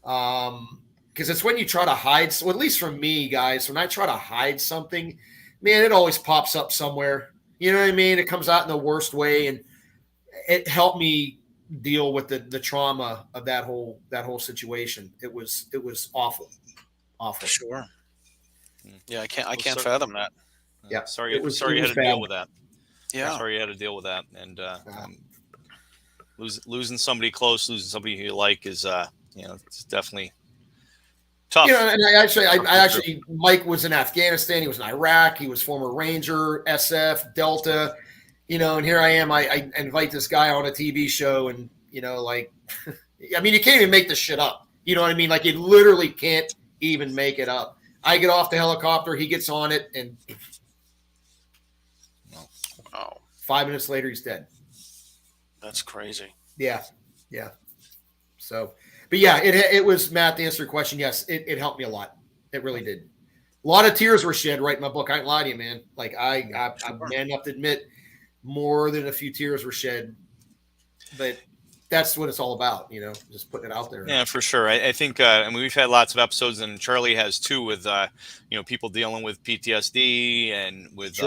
because it's when you try to hide, well, at least for me, guys, when I try to hide something, man, it always pops up somewhere. You know what I mean? It comes out in the worst way, and it helped me deal with the trauma of that whole situation. It was awful. Sure. Yeah, I can't fathom that. Yeah, sorry you had to deal with that. Yeah, sorry you had to deal with that, and losing somebody close, losing somebody who you like is, it's definitely tough. You know, and I actually, Mike was in Afghanistan. He was in Iraq. He was former Ranger, SF, Delta. You know, and here I am. I invite this guy on a TV show, and you know, like, I mean, you can't even make this shit up. You know what I mean? Like, you literally can't even make it up. I get off the helicopter, he gets on it, and 5 minutes later, he's dead. That's crazy. Yeah. So, but yeah, it was, Matt, to answer your question, yes, it helped me a lot. It really did. A lot of tears were shed writing my book. I ain't lie to you, man. Like, I'm man enough to admit more than a few tears were shed. But that's what it's all about, you know, just putting it out there. Yeah, for sure. I think, I mean, we've had lots of episodes, and Charlie has too, with, people dealing with PTSD and with,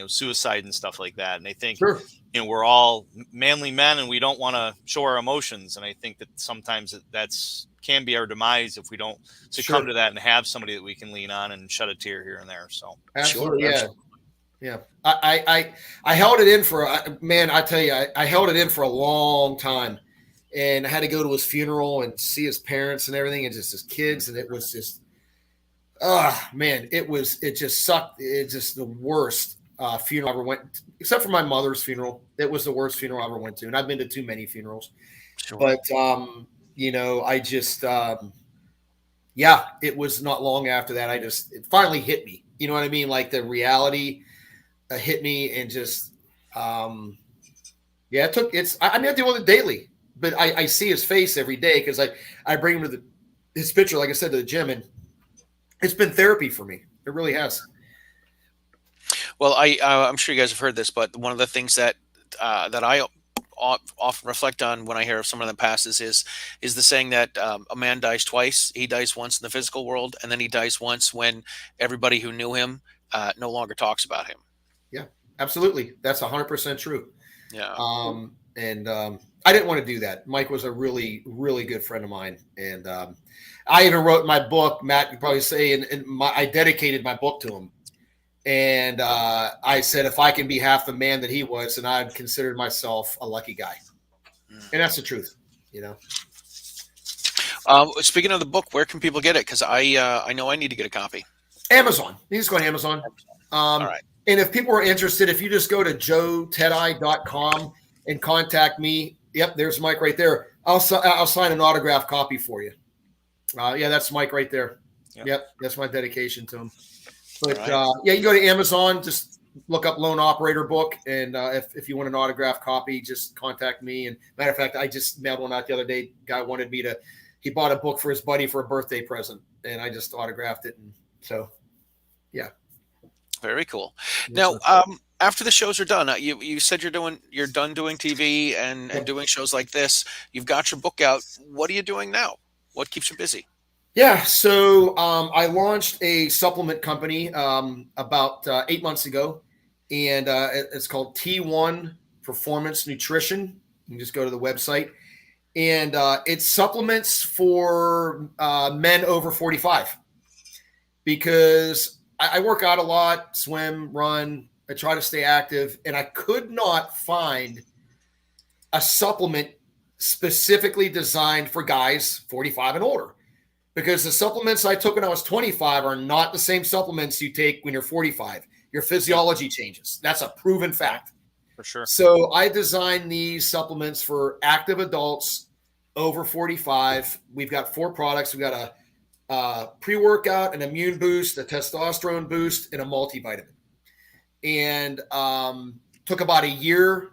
suicide and stuff like that. And I think, we're all manly men and we don't want to show our emotions. And I think that sometimes that's can be our demise if we don't succumb to that and have somebody that we can lean on and shed a tear here and there. So, absolutely. Yeah. I held it in for, man, I tell you, I held it in for a long time. And I had to go to his funeral and see his parents and everything, and just his kids. And it was just, man, it just sucked. It's just the worst funeral I ever went to, except for my mother's funeral. It was the worst funeral I ever went to. And I've been to too many funerals. Sure. But, I just, it was not long after that. It finally hit me. You know what I mean? Like, the reality hit me, and just, I deal with it daily. But I see his face every day because I bring him to his picture, like I said, to the gym, and it's been therapy for me. It really has. Well, I'm sure you guys have heard this, but one of the things that I often reflect on when I hear of someone that passes is the saying that a man dies twice. He dies once in the physical world, and then he dies once when everybody who knew him no longer talks about him. Yeah, absolutely. That's 100% true. Yeah. I didn't want to do that. Mike was a really, really good friend of mine. And I even wrote my book, Matt, you probably say, I dedicated my book to him. And I said, if I can be half the man that he was, then I've considered myself a lucky guy. And that's the truth, you know. Speaking of the book, where can people get it? Because I know I need to get a copy. Amazon. You just go to Amazon. All right. And if people are interested, if you just go to joeteti.com and contact me, yep, there's Mike right there. I'll sign an autographed copy for you. That's Mike right there. Yep, that's my dedication to him. But you can go to Amazon, just look up Lone Operator book, and if you want an autographed copy, just contact me. And matter of fact, I just mailed one out the other day. Guy wanted me to. He bought a book for his buddy for a birthday present, and I just autographed it. And so, yeah. Very cool. Now, after the shows are done, you said you're done doing TV and doing shows like this. You've got your book out. What are you doing now? What keeps you busy? Yeah, so I launched a supplement company about 8 months ago, and it's called T1 Performance Nutrition. You can just go to the website, and it's supplements for men over 45, because I work out a lot, swim, run. I try to stay active, and I could not find a supplement specifically designed for guys 45 and older, because the supplements I took when I was 25 are not the same supplements you take when you're 45. your physiology changes. That's a proven fact. For sure. So I designed these supplements for active adults over 45. We've got 4 products. We've got a pre-workout, an immune boost, a testosterone boost, and a multivitamin. And took about a year,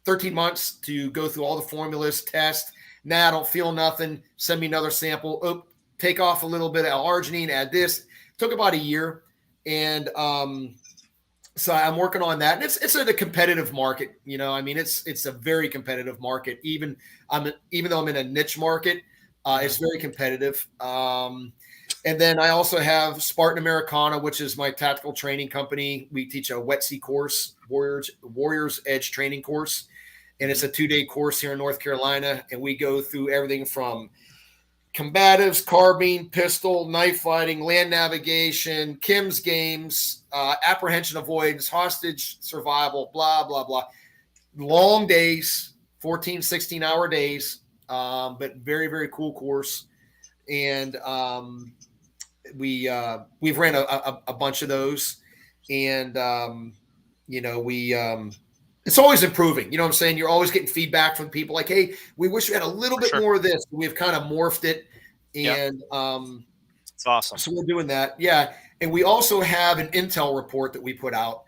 13 months to go through all the formulas, test. Nah, I don't feel nothing. Send me another sample. Oh, take off a little bit of arginine, add this. Took about a year. And so I'm working on that. And it's a competitive market. You know, I mean, it's a very competitive market. Even though I'm in a niche market, it's very competitive. And then I also have Spartan Americana, which is my tactical training company. We teach a WETC course, Warriors Edge training course. And it's a 2-day course here in North Carolina. And we go through everything from combatives, carbine, pistol, knife fighting, land navigation, Kim's games, apprehension avoidance, hostage survival, blah, blah, blah. Long days, 14, 16-hour days, but very, very cool course. And we've ran a bunch of those. And, it's always improving. You know what I'm saying? You're always getting feedback from people like, hey, we wish we had a little bit more of this. We've kind of morphed it. And it's awesome. So we're doing that. Yeah. And we also have an intel report that we put out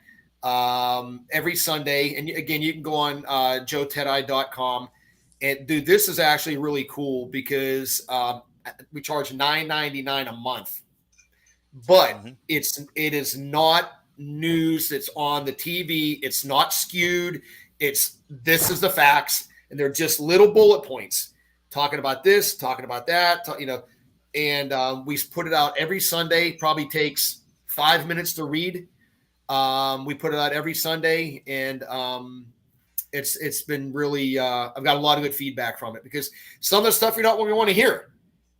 every Sunday. And again, you can go on joeteti.com. And dude, this is actually really cool because we charge $9.99 a month. But it is not news that's on the TV. It's not skewed. This is the facts, and they're just little bullet points talking about this, talking about that, and we put it out every Sunday. Probably takes 5 minutes to read. We put it out every Sunday, and it's been really I've got a lot of good feedback from it because some of the stuff you're not going to want to hear.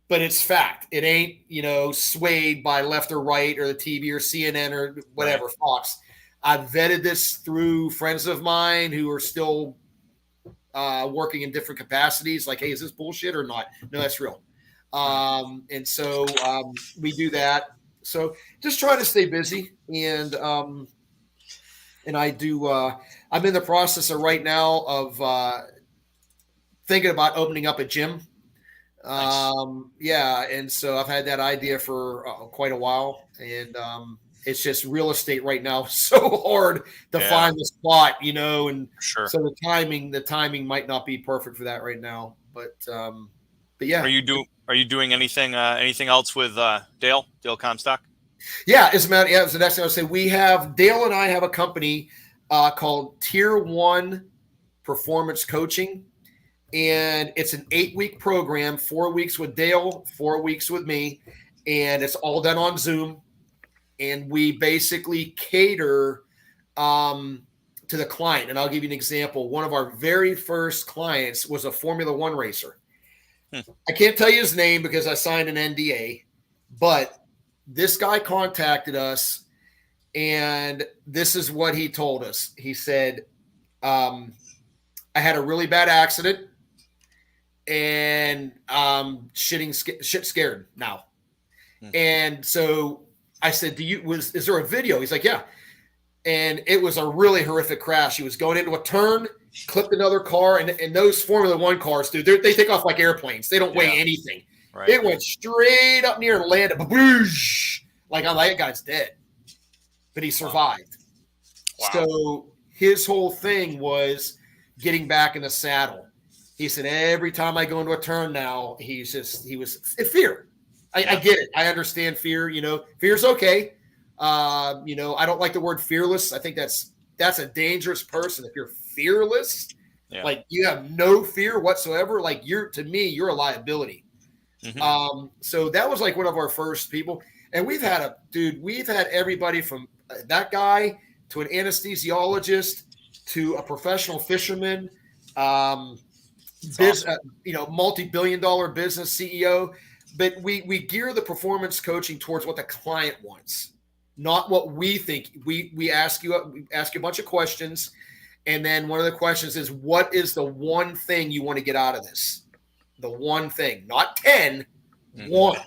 But it's fact. It ain't, swayed by left or right or the TV or CNN or whatever, Fox. I've vetted this through friends of mine who are still working in different capacities. Like, hey, is this bullshit or not? No, that's real. And so we do that. So just trying to stay busy. And I do I'm in the process of right now of thinking about opening up a gym. Nice. And so I've had that idea for quite a while, and it's just real estate right now so hard to find the spot, and so the timing might not be perfect for that right now, but yeah. Are you doing anything else with Dale Comstock? Yeah, it's about it was the next thing I would say. Dale and I have a company called Tier 1 Performance Coaching. And it's an 8-week program, 4 weeks with Dale, 4 weeks with me. And it's all done on Zoom. And we basically cater to the client. And I'll give you an example. One of our very first clients was a Formula One racer. I can't tell you his name because I signed an NDA. But this guy contacted us. And this is what he told us. He said, I had a really bad accident. And shit scared now. And so I said, is there a video? He's like, yeah. And it was a really horrific crash. He was going into a turn, clipped another car, and those Formula One cars, dude, they take off like airplanes. They don't weigh anything. Right. It went straight up near and landed. Baboosh! Like, I'm like, that guy's dead. But he survived. Wow. So his whole thing was getting back in the saddle. He said, every time I go into a turn now, fear. I get it. I understand fear. Fear's okay. I don't like the word fearless. I think that's a dangerous person. If you're fearless, like you have no fear whatsoever, like you're a liability. So that was like one of our first people. And we've had everybody from that guy to an anesthesiologist to a professional fisherman, multi-billion-dollar business CEO, but we gear the performance coaching towards what the client wants, not what we think. We ask you a bunch of questions, and then one of the questions is, what is the one thing you want to get out of this? The one thing, not 10, one.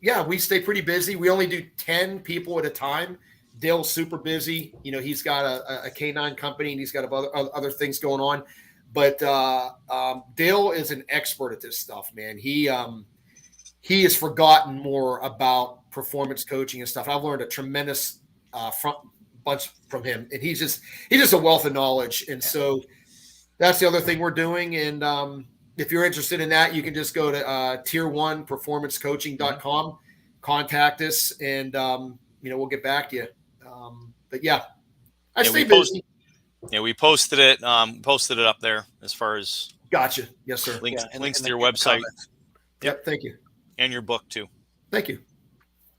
yeah, we stay pretty busy. We only do 10 people at a time. Dale's super busy. You know, he's got a canine company and he's got other things going on. But Dale is an expert at this stuff, man. He has forgotten more about performance coaching and stuff. I've learned a tremendous bunch from him, and he's just a wealth of knowledge. And so that's the other thing we're doing. And if you're interested in that, you can just go to tier1performancecoaching.com, contact us, and we'll get back to you. But yeah, I stay busy. We posted it up there as far as gotcha. Yes, sir. Links to your website. Yep. Thank you. And your book too. Thank you.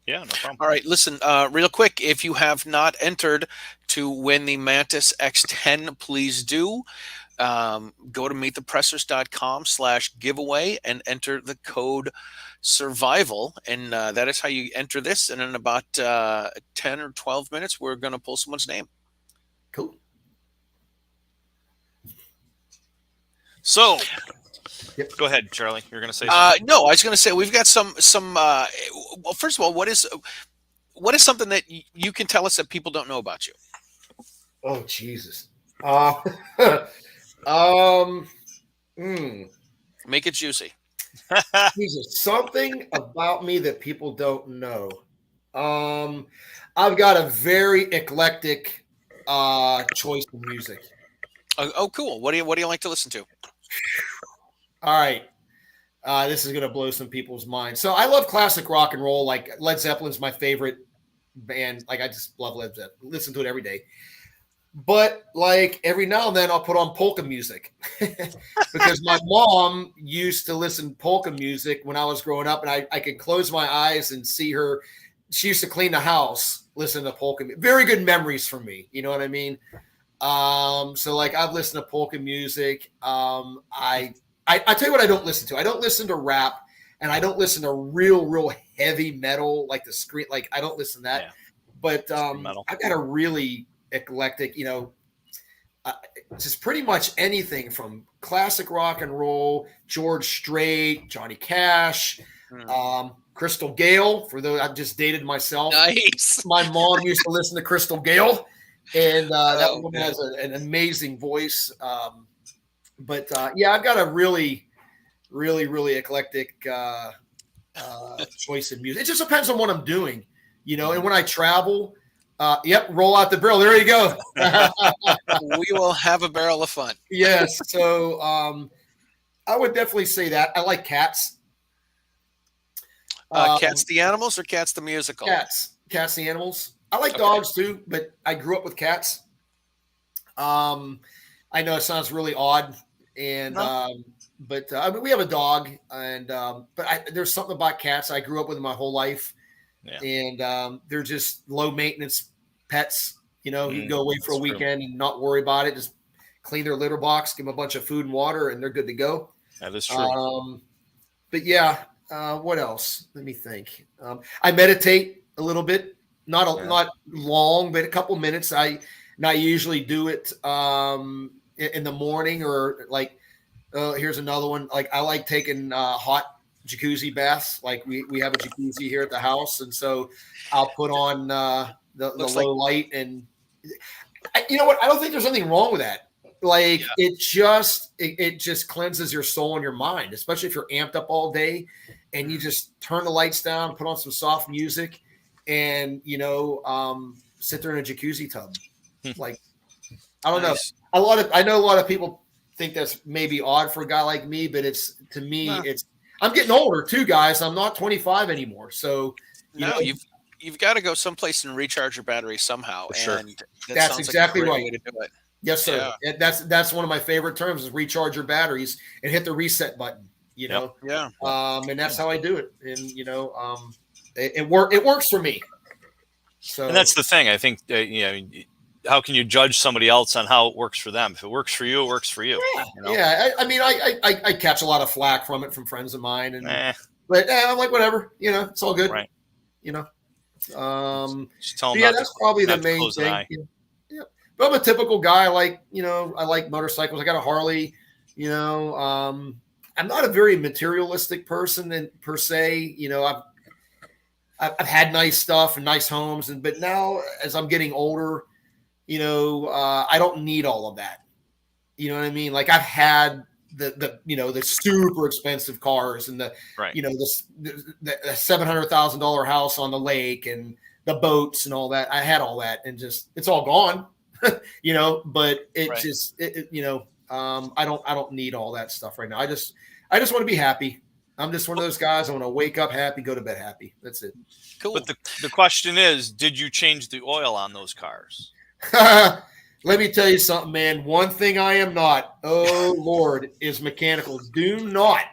Yeah, no problem. All right, listen, real quick, if you have not entered to win the Mantis X10, please do. Go to meetthepressers.com/giveaway and enter the code survival. And that is how you enter this. And in about 10 or 12 minutes, we're going to pull someone's name. Cool. So, Go ahead, Charlie. You're going to say something. No, I was going to say we've got some. Well, first of all, what is something that you can tell us that people don't know about you? Oh, Jesus. Make it juicy. Jesus, something about me that people don't know. I've got a very eclectic choice of music. Oh, cool. What do you like to listen to? All right. This is going to blow some people's minds. So I love classic rock and roll. Like Led Zeppelin's my favorite band. Like I just love Led Zeppelin. Listen to it every day. But like every now and then I'll put on polka music because my mom used to listen to polka music when I was growing up, and I could close my eyes and see her. She used to clean the house, listen to polka music. Very good memories for me. You know what I mean? So like I've listened to polka music. I tell you what I don't listen to. I don't listen to rap, and I don't listen to real heavy metal like the screen. Like I don't listen to that. Yeah. But I've got a really eclectic, just pretty much anything from classic rock and roll, George Strait, Johnny Cash, Crystal Gale. For those, I've just dated myself. Nice. My mom used to listen to Crystal Gale, and that woman has an amazing voice. But I've got a really eclectic choice of music. It just depends on what I'm doing, and when I travel, roll out the barrel. There you go. We will have a barrel of fun. Yes. So I would definitely say that. I like cats. Cats the animals or Cats the musical? Cats the animals. I like dogs too, but I grew up with cats. I know it sounds really odd, and but we have a dog, and but there's something about cats. I grew up with them my whole life, and they're just low maintenance pets. You can go away for a weekend and not worry about it. Just clean their litter box, give them a bunch of food and water, and they're good to go. That is true. But yeah, what else? Let me think. I meditate a little bit, not long, but a couple minutes. I usually do it in the morning, or like here's another one. Like I like taking hot jacuzzi baths. Like we have a jacuzzi here at the house, and so I'll put on the low light, and you know what? I don't think there's anything wrong with that. Like it just cleanses your soul and your mind, especially if you're amped up all day, and you just turn the lights down, put on some soft music, and sit there in a jacuzzi tub. Like I don't know. I know a lot of people think that's maybe odd for a guy like me, but to me I'm getting older too, guys. I'm not 25 anymore. So you've got to go someplace and recharge your battery somehow. For sure. And that's exactly like a great right. way to do it. Yes, sir. Yeah. That's one of my favorite terms is recharge your batteries and hit the reset button. Yeah. And that's how I do it. And it works for me. So, and that's the thing. I think how can you judge somebody else on how it works for them? If it works for you, it works for you. Yeah. I mean, I catch a lot of flack from it from friends of mine, but I'm like, whatever. It's all good. Right. Just tell them that's probably the main thing. Yeah. But I'm a typical guy. I like motorcycles. I got a Harley. I'm not a very materialistic person per se. I've had nice stuff and nice homes, but now as I'm getting older, I don't need all of that. You know what I mean? Like I've had the super expensive cars and the $700,000 house on the lake and the boats and all that. I had all that and just it's all gone, But it right. just I don't need all that stuff right now. I just want to be happy. I'm just one of those guys. I want to wake up happy, go to bed happy. That's it. Cool. But the question is, did you change the oil on those cars? Let me tell you something, man. One thing I am not, oh Lord, is mechanical. Do not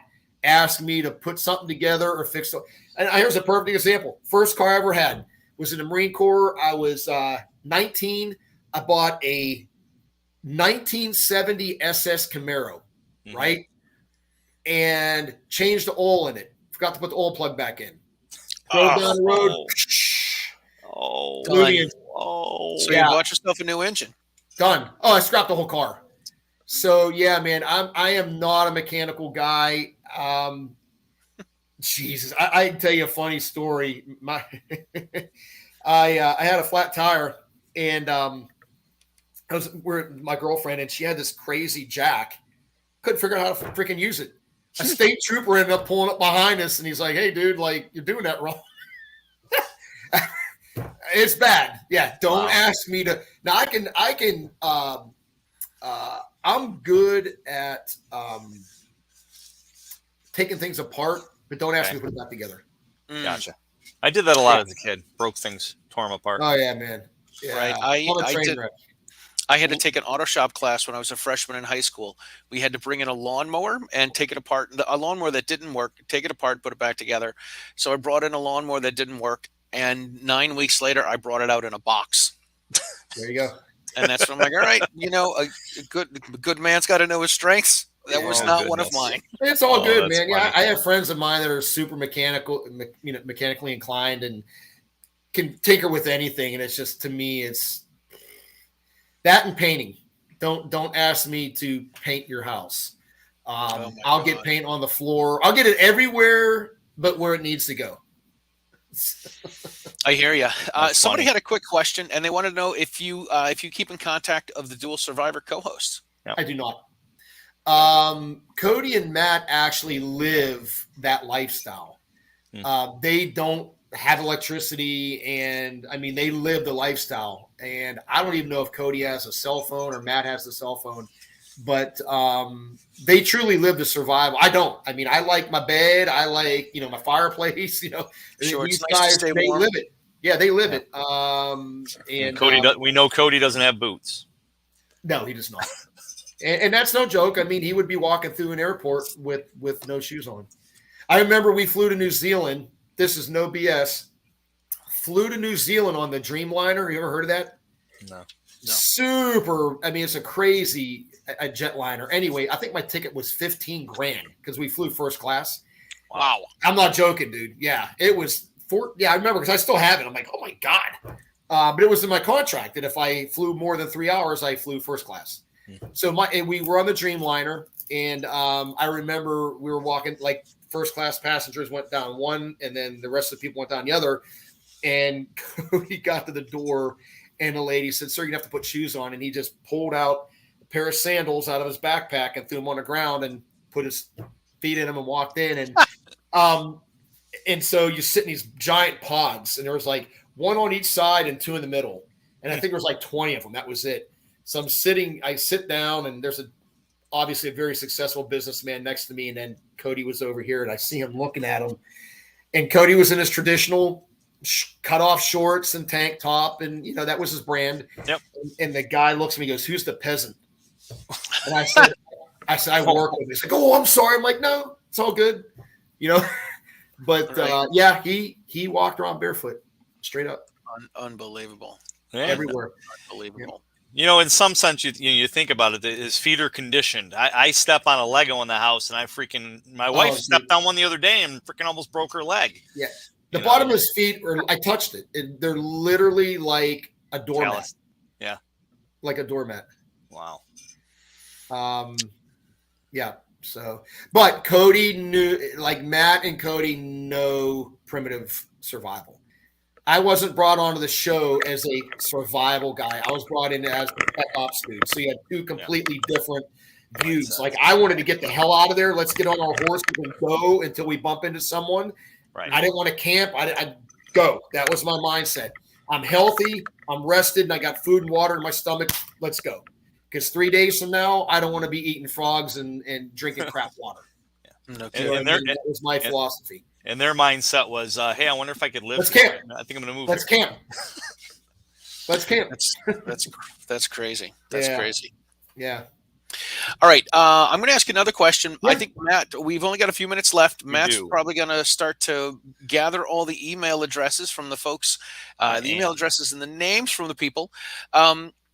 ask me to put something together or fix it. And here's a perfect example. First car I ever had was in the Marine Corps. I was 19. I bought a 1970 SS Camaro, right? And changed the oil in it. Forgot to put the oil plug back in. Drove down the road. So you bought yourself a new engine. Done. Oh, I scrapped the whole car. So yeah, man, I am not a mechanical guy. Jesus, I can tell you a funny story. I had a flat tire, and I was with my girlfriend, and she had this crazy jack. Couldn't figure out how to freaking use it. A state trooper ended up pulling up behind us, and he's like, "Hey, dude, like you're doing that wrong." It's bad. Yeah. Don't ask me to. Now I'm good at taking things apart, but don't ask me to put it back together. Gotcha. I did that a lot as a kid. Broke things, tore them apart. Oh yeah, man. Yeah. Right. I had to take an auto shop class when I was a freshman in high school. We had to bring in a lawnmower and take it apart. A lawnmower that didn't work, take it apart, put it back together. So I brought in a lawnmower that didn't work. And 9 weeks later, I brought it out in a box. There you go. And that's when I'm like, all right, a good man's got to know his strengths. That was not one of mine. It's all good, man. Funny. Yeah, I have friends of mine that are super mechanically inclined and can tinker with anything. And it's just, to me, it's that and painting. Don't ask me to paint your house. I'll get paint on the floor. I'll get it everywhere, but where it needs to go. I hear you. Somebody had a quick question, and they want to know if you keep in contact of the Dual Survivor co-hosts. Yep. I do not. Cody and Matt actually live that lifestyle. They don't have electricity, and I mean, they live the lifestyle. And I don't even know if Cody has a cell phone or Matt has a cell phone, but they truly live the survival. I don't. I mean, I like my bed. I like, my fireplace. Sure, these nice guys, to stay they warm. live it. Yeah, they live it. And Cody, we know Cody doesn't have boots. No, he does not. and that's no joke. I mean, he would be walking through an airport with no shoes on. I remember we flew to New Zealand. This is no BS. Flew to New Zealand on the Dreamliner. You ever heard of that? No. Super. I mean, it's a crazy a jetliner. Anyway, I think my ticket was $15,000 because we flew first class. Wow. I'm not joking, dude. Yeah, it was I remember because I still have it. I'm like, oh my God. But it was in my contract that if I flew more than 3 hours, I flew first class. So we were on the Dreamliner, and I remember we were walking, like first class passengers went down one, and then the rest of the people went down the other. And he got to the door, and the lady said, "Sir, you have to put shoes on." And he just pulled out a pair of sandals out of his backpack and threw them on the ground and put his feet in them and walked in. And so you sit in these giant pods, and there was like one on each side and two in the middle. And I think there was like 20 of them. That was it. So I sit down, and there's obviously a very successful businessman next to me. And then Cody was over here, and I see him looking at him. And Cody was in his traditional cut off shorts and tank top. And, that was his brand. Yep. And the guy looks at me and goes, "Who's the peasant?" And I said, "I work with him." He's like, "Oh, I'm sorry." I'm like, "No, it's all good." But yeah, he walked around barefoot straight up. Unbelievable. Yeah. Everywhere. Unbelievable. In some sense, you think about it, his feet are conditioned. I step on a Lego in the house, and my wife stepped on one the other day and freaking almost broke her leg. Yeah. The bottom of his feet, I touched it. They're literally like a doormat. Callous. Yeah. Like a doormat. Wow. Yeah. So, but Cody knew, like Matt and Cody know primitive survival. I wasn't brought onto the show as a survival guy. I was brought in as a tech ops dude. So you had two completely different views. Like I wanted to get the hell out of there. Let's get on our horses and go until we bump into someone. Right. I didn't want to camp. I'd go. That was my mindset. I'm healthy. I'm rested, and I got food and water in my stomach. Let's go. Because 3 days from now, I don't want to be eating frogs and drinking crap water. Okay. That was my philosophy. And their mindset was, hey, I wonder if I could live. Let's camp. I think I'm going to move. Let's camp. Let's camp. That's crazy. That's crazy. Yeah. All right. I'm going to ask another question. Yeah. I think, Matt, we've only got a few minutes left. Matt's probably going to start to gather all the email addresses from the folks, the email addresses and the names from the people.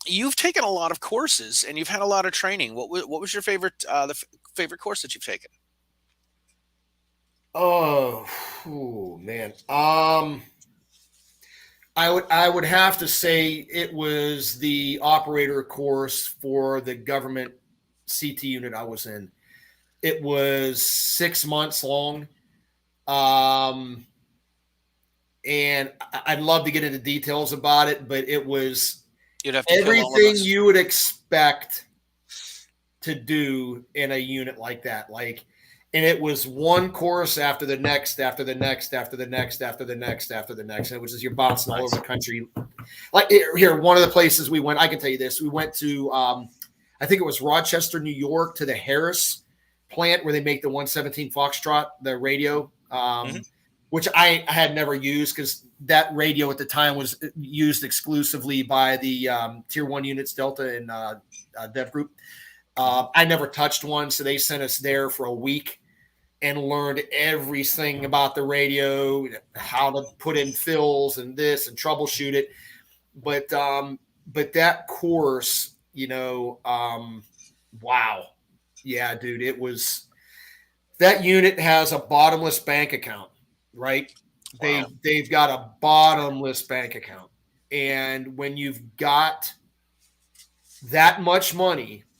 You've taken a lot of courses and you've had a lot of training. What was your favorite, favorite course that you've taken? Oh, man. I would have to say it was the operator course for the government CT unit I was in. It was 6 months long. And I'd love to get into details about it, but it was everything you would expect to do in a unit like that. And it was one course after the next, after the next, after the next, after the next, after the next. And it was just you're bouncing all over the country. Like here, one of the places we went, I can tell you this. We went to, I think it was Rochester, New York, to the Harris plant where they make the 117 Foxtrot, the radio, which I had never used because that radio at the time was used exclusively by the Tier 1 units, Delta and Dev Group. I never touched one, so they sent us there for a week and learned everything about the radio, how to put in fills and this and troubleshoot it. But that course, wow. Yeah, dude, it was – that unit has a bottomless bank account, right? Wow. They've got a bottomless bank account. And when you've got that much money –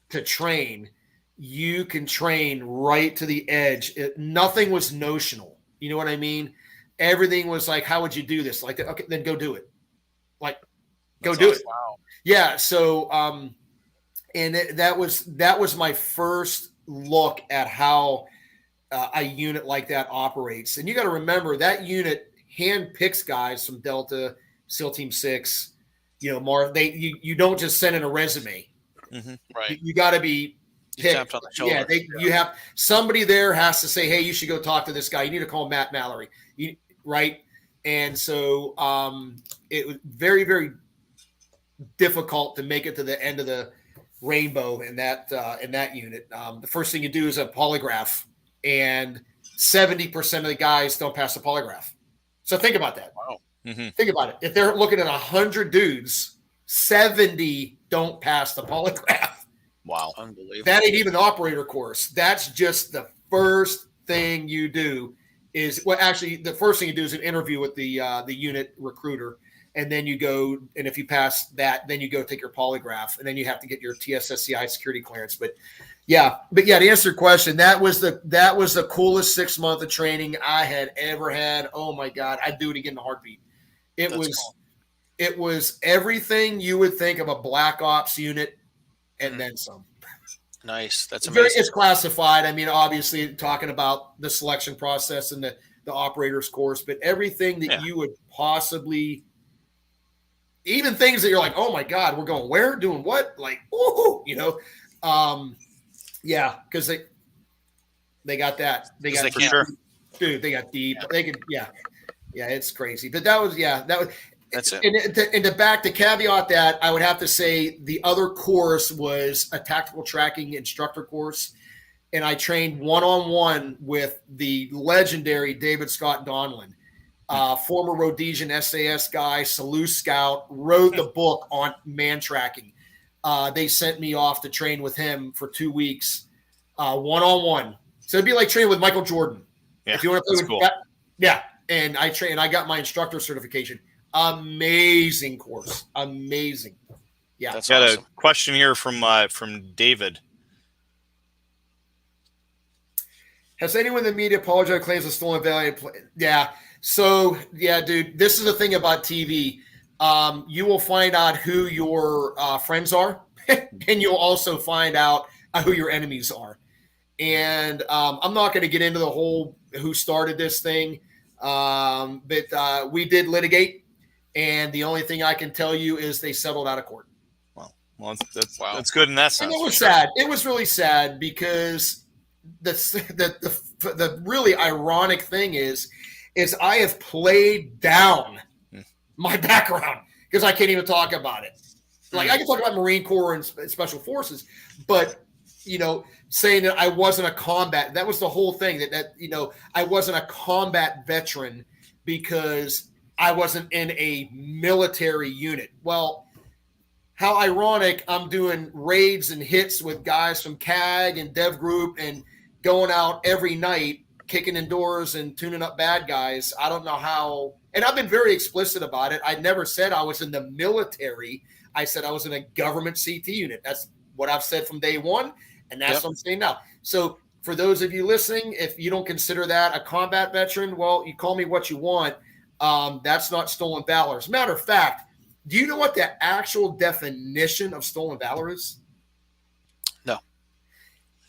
to train, you can train right to the edge. Nothing was notional. You know what I mean? Everything was like, how would you do this? Like, okay, then go do it. Like, go do it. Wow. Yeah. So, and that was my first look at how a unit like that operates. And you got to remember that unit hand picks guys from Delta, SEAL Team 6, you don't just send in a resume. Mm-hmm. Right. You got to be picked. On the shoulder. You have somebody there has to say, hey, you should go talk to this guy. You need to call Matt Mallory. Right. And so it was very, very difficult to make it to the end of the rainbow in that unit. The first thing you do is a polygraph, and 70% of the guys don't pass the polygraph. So think about that. Wow. Mm-hmm. Think about it. If they're looking at 100 dudes, 70 don't pass the polygraph. Wow. Unbelievable. That ain't even the operator course. That's just the first thing you do the first thing you do is an interview with the unit recruiter. And then you go, and if you pass that, then you go take your polygraph, and then you have to get your TSSCI security clearance. But to answer your question, that was the coolest 6 months of training I had ever had. Oh my God. I'd do it again in a heartbeat. It was everything you would think of a black ops unit and then some. Nice. That's amazing. It's classified. I mean, obviously talking about the selection process and the operator's course, but everything that you would possibly, even things that you're like, oh my God, we're going where? Doing what? Like, ooh, because they got that. They got for sure. Dude, they got deep. They could, it's crazy. But that was. That's it. And to back to caveat that, I would have to say the other course was a tactical tracking instructor course. And I trained one-on-one with the legendary David Scott Donlin, former Rhodesian SAS guy, Salute Scout, wrote the book on man tracking. They sent me off to train with him for 2 weeks, one-on-one. So it'd be like training with Michael Jordan. Yeah, if you want to play with cool. that. Yeah. And I got my instructor certification. Amazing course. Amazing. Yeah. That's awesome. A question here from David. Has anyone in the media apologized claims of stolen value? Yeah. So, yeah, dude, this is the thing about TV. You will find out who your friends are, and you'll also find out who your enemies are. And I'm not going to get into the whole who started this thing, but we did litigate, and the only thing I can tell you is they settled out of court. Well, that's good in that sense. And it was sad. It was really sad because the really ironic thing is I have played down my background because I can't even talk about it. Like I can talk about Marine Corps and Special Forces, but saying that I wasn't a combat, that was the whole thing. That I wasn't a combat veteran because I wasn't in a military unit. Well, how ironic, I'm doing raids and hits with guys from CAG and Dev Group and going out every night, kicking in doors and tuning up bad guys. I don't know how, and I've been very explicit about it. I never said I was in the military. I said I was in a government CT unit. That's what I've said from day one, and that's what I'm saying now. So for those of you listening, if you don't consider that a combat veteran, well, you call me what you want. That's not stolen valor. As a matter of fact, do you know what the actual definition of stolen valor is? No.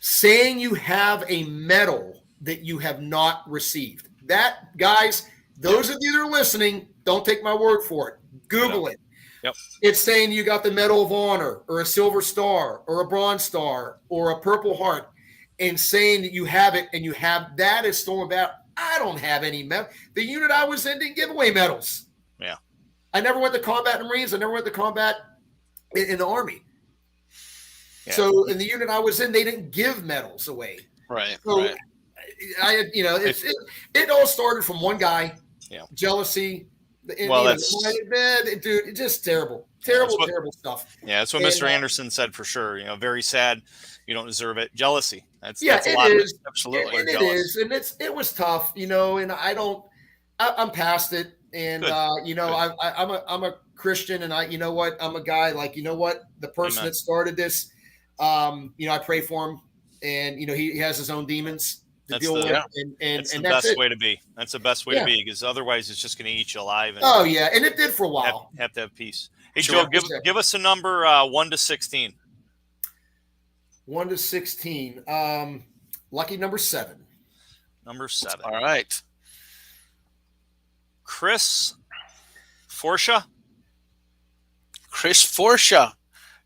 Saying you have a medal that you have not received. That, guys, those of you that are listening, don't take my word for it. Google it. Yep. It's saying you got the Medal of Honor or a Silver Star or a Bronze Star or a Purple Heart, and saying that you have it and you have that is stolen valor. I don't have any medal. The unit I was in didn't give away medals. Yeah. I never went to combat in Marines. I never went to combat in the Army. Yeah. So in the unit I was in, they didn't give medals away. Right. So right. It all started from one guy. Yeah. Jealousy. Well, that's dude. It's just terrible terrible stuff. Yeah, that's what Mr. Anderson said for sure. Very sad. You don't deserve it. Jealousy. That's a it lot is. Absolutely. And it is, and it was tough, and I'm past it. And I'm a Christian, and I'm a guy like, the person Amen. that started this, I pray for him, and he has his own demons to deal with, and that's the best way to be. That's the best way to be, because otherwise it's just going to eat you alive. And and it did for a while. Have to have peace. Hey, Joe, give us a number 1 to 16. 1 to 16. Lucky number 7. Number 7. All right. Chris Forsha. Chris Forsha.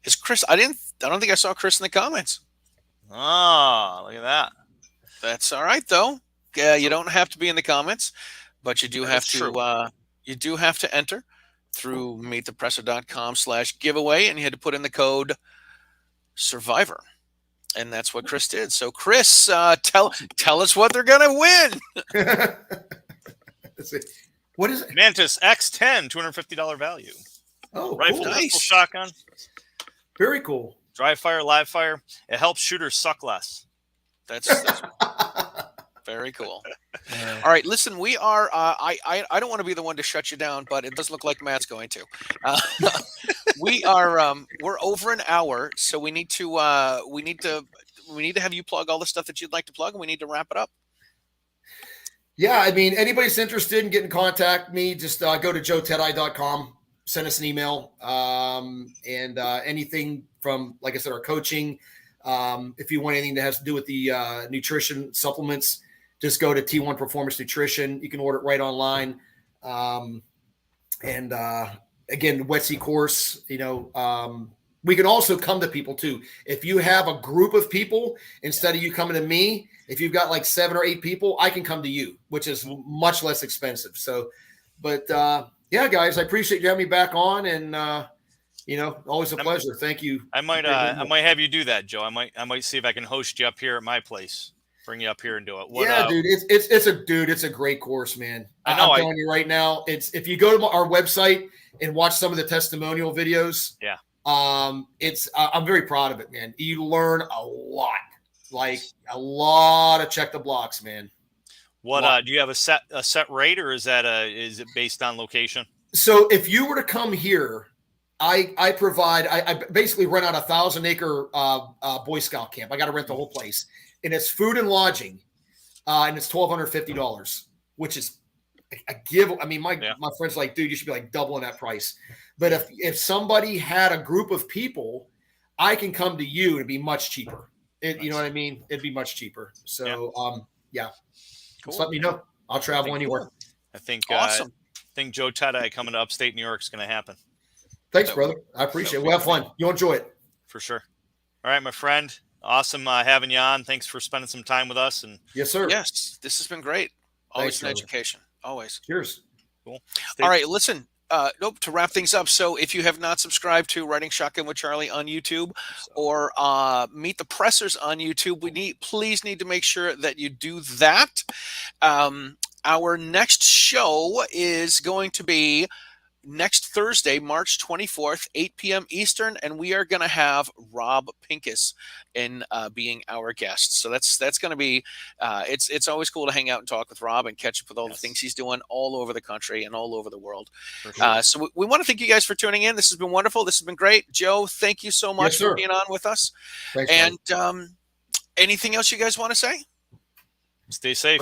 Is Chris? I don't think I saw Chris in the comments. Ah, look at that. That's all right though. Yeah, you don't have to be in the comments, but you do have to. You do have to enter through meetthepresser.com/giveaway, and you had to put in the code Survivor, and that's what Chris did. So, Chris, tell us what they're gonna win. What is it? Mantis X10, $250 value. Oh, rifle, cool. pistol, shotgun. Very cool. Dry fire, live fire. It helps shooters suck less. That's very cool. All right, listen, we are. I don't want to be the one to shut you down, but it does look like Matt's going to. We are. We're over an hour, so we need to have you plug all the stuff that you'd like to plug, and we need to wrap it up. Yeah, I mean, anybody's interested in getting in contact with me, just go to joeteti.com, send us an email, and anything from, like I said, our coaching. If you want anything that has to do with the nutrition supplements, just go to T1 Performance Nutrition. You can order it right online. And again, the WETC course, we can also come to people too. If you have a group of people, instead of you coming to me, if you've got like 7 or 8 people, I can come to you, which is much less expensive. So, but yeah, guys, I appreciate you having me back on, and always a pleasure. Thank you. I might have you do that, Joe. I might see if I can host you up here at my place. Bring you up here and do it. Dude, it's a great course, man. I'm telling you right now, if you go to our website and watch some of the testimonial videos, I'm very proud of it, man. You learn a lot, like a lot of check the blocks, man. What do you have a set rate, or is it based on location? So if you were to come here, I provide. I basically rent out 1,000-acre Boy Scout camp. I got to rent the whole place, and it's food and lodging. and it's $1,250, which is a give. I mean, my friend's like, dude, you should be like doubling that price. But if somebody had a group of people, I can come to you and it'd be much cheaper. You know what I mean? It'd be much cheaper. So, Cool. Just let me know. I'll travel anywhere. Cool. I think awesome. I think Joe Teti coming to upstate New York is going to happen. Thanks, brother. I appreciate it. We'll have fun. You'll enjoy it. For sure. All right, my friend. Awesome having you on. Thanks for spending some time with us. And yes, sir. Yes, this has been great. Always Thanks, an brother. education. Always. Cheers. Cool. All right, listen. To wrap things up, so if you have not subscribed to Riding Shotgun with Charlie on YouTube or Meet the Pressers on YouTube, please need to make sure that you do that. Our next show is going to be next Thursday, March 24th, 8 p.m. Eastern, and we are going to have Rob Pincus in being our guest. So that's going to be it's always cool to hang out and talk with Rob and catch up with all the things he's doing all over the country and all over the world. Sure. So we want to thank you guys for tuning in. This has been wonderful. This has been great. Joe, thank you so much for being on with us. Thanks, and anything else you guys want to say? Stay safe.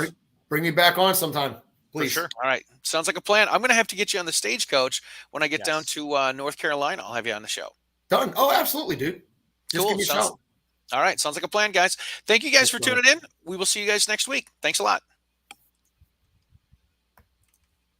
Bring me back on sometime. Please. For sure. All right. Sounds like a plan. I'm going to have to get you on the stagecoach when I get down to North Carolina. I'll have you on the show. Done. Oh, absolutely, dude. Just give me a shout. All right. Sounds like a plan, guys. Thank you guys for tuning in. We will see you guys next week. Thanks a lot.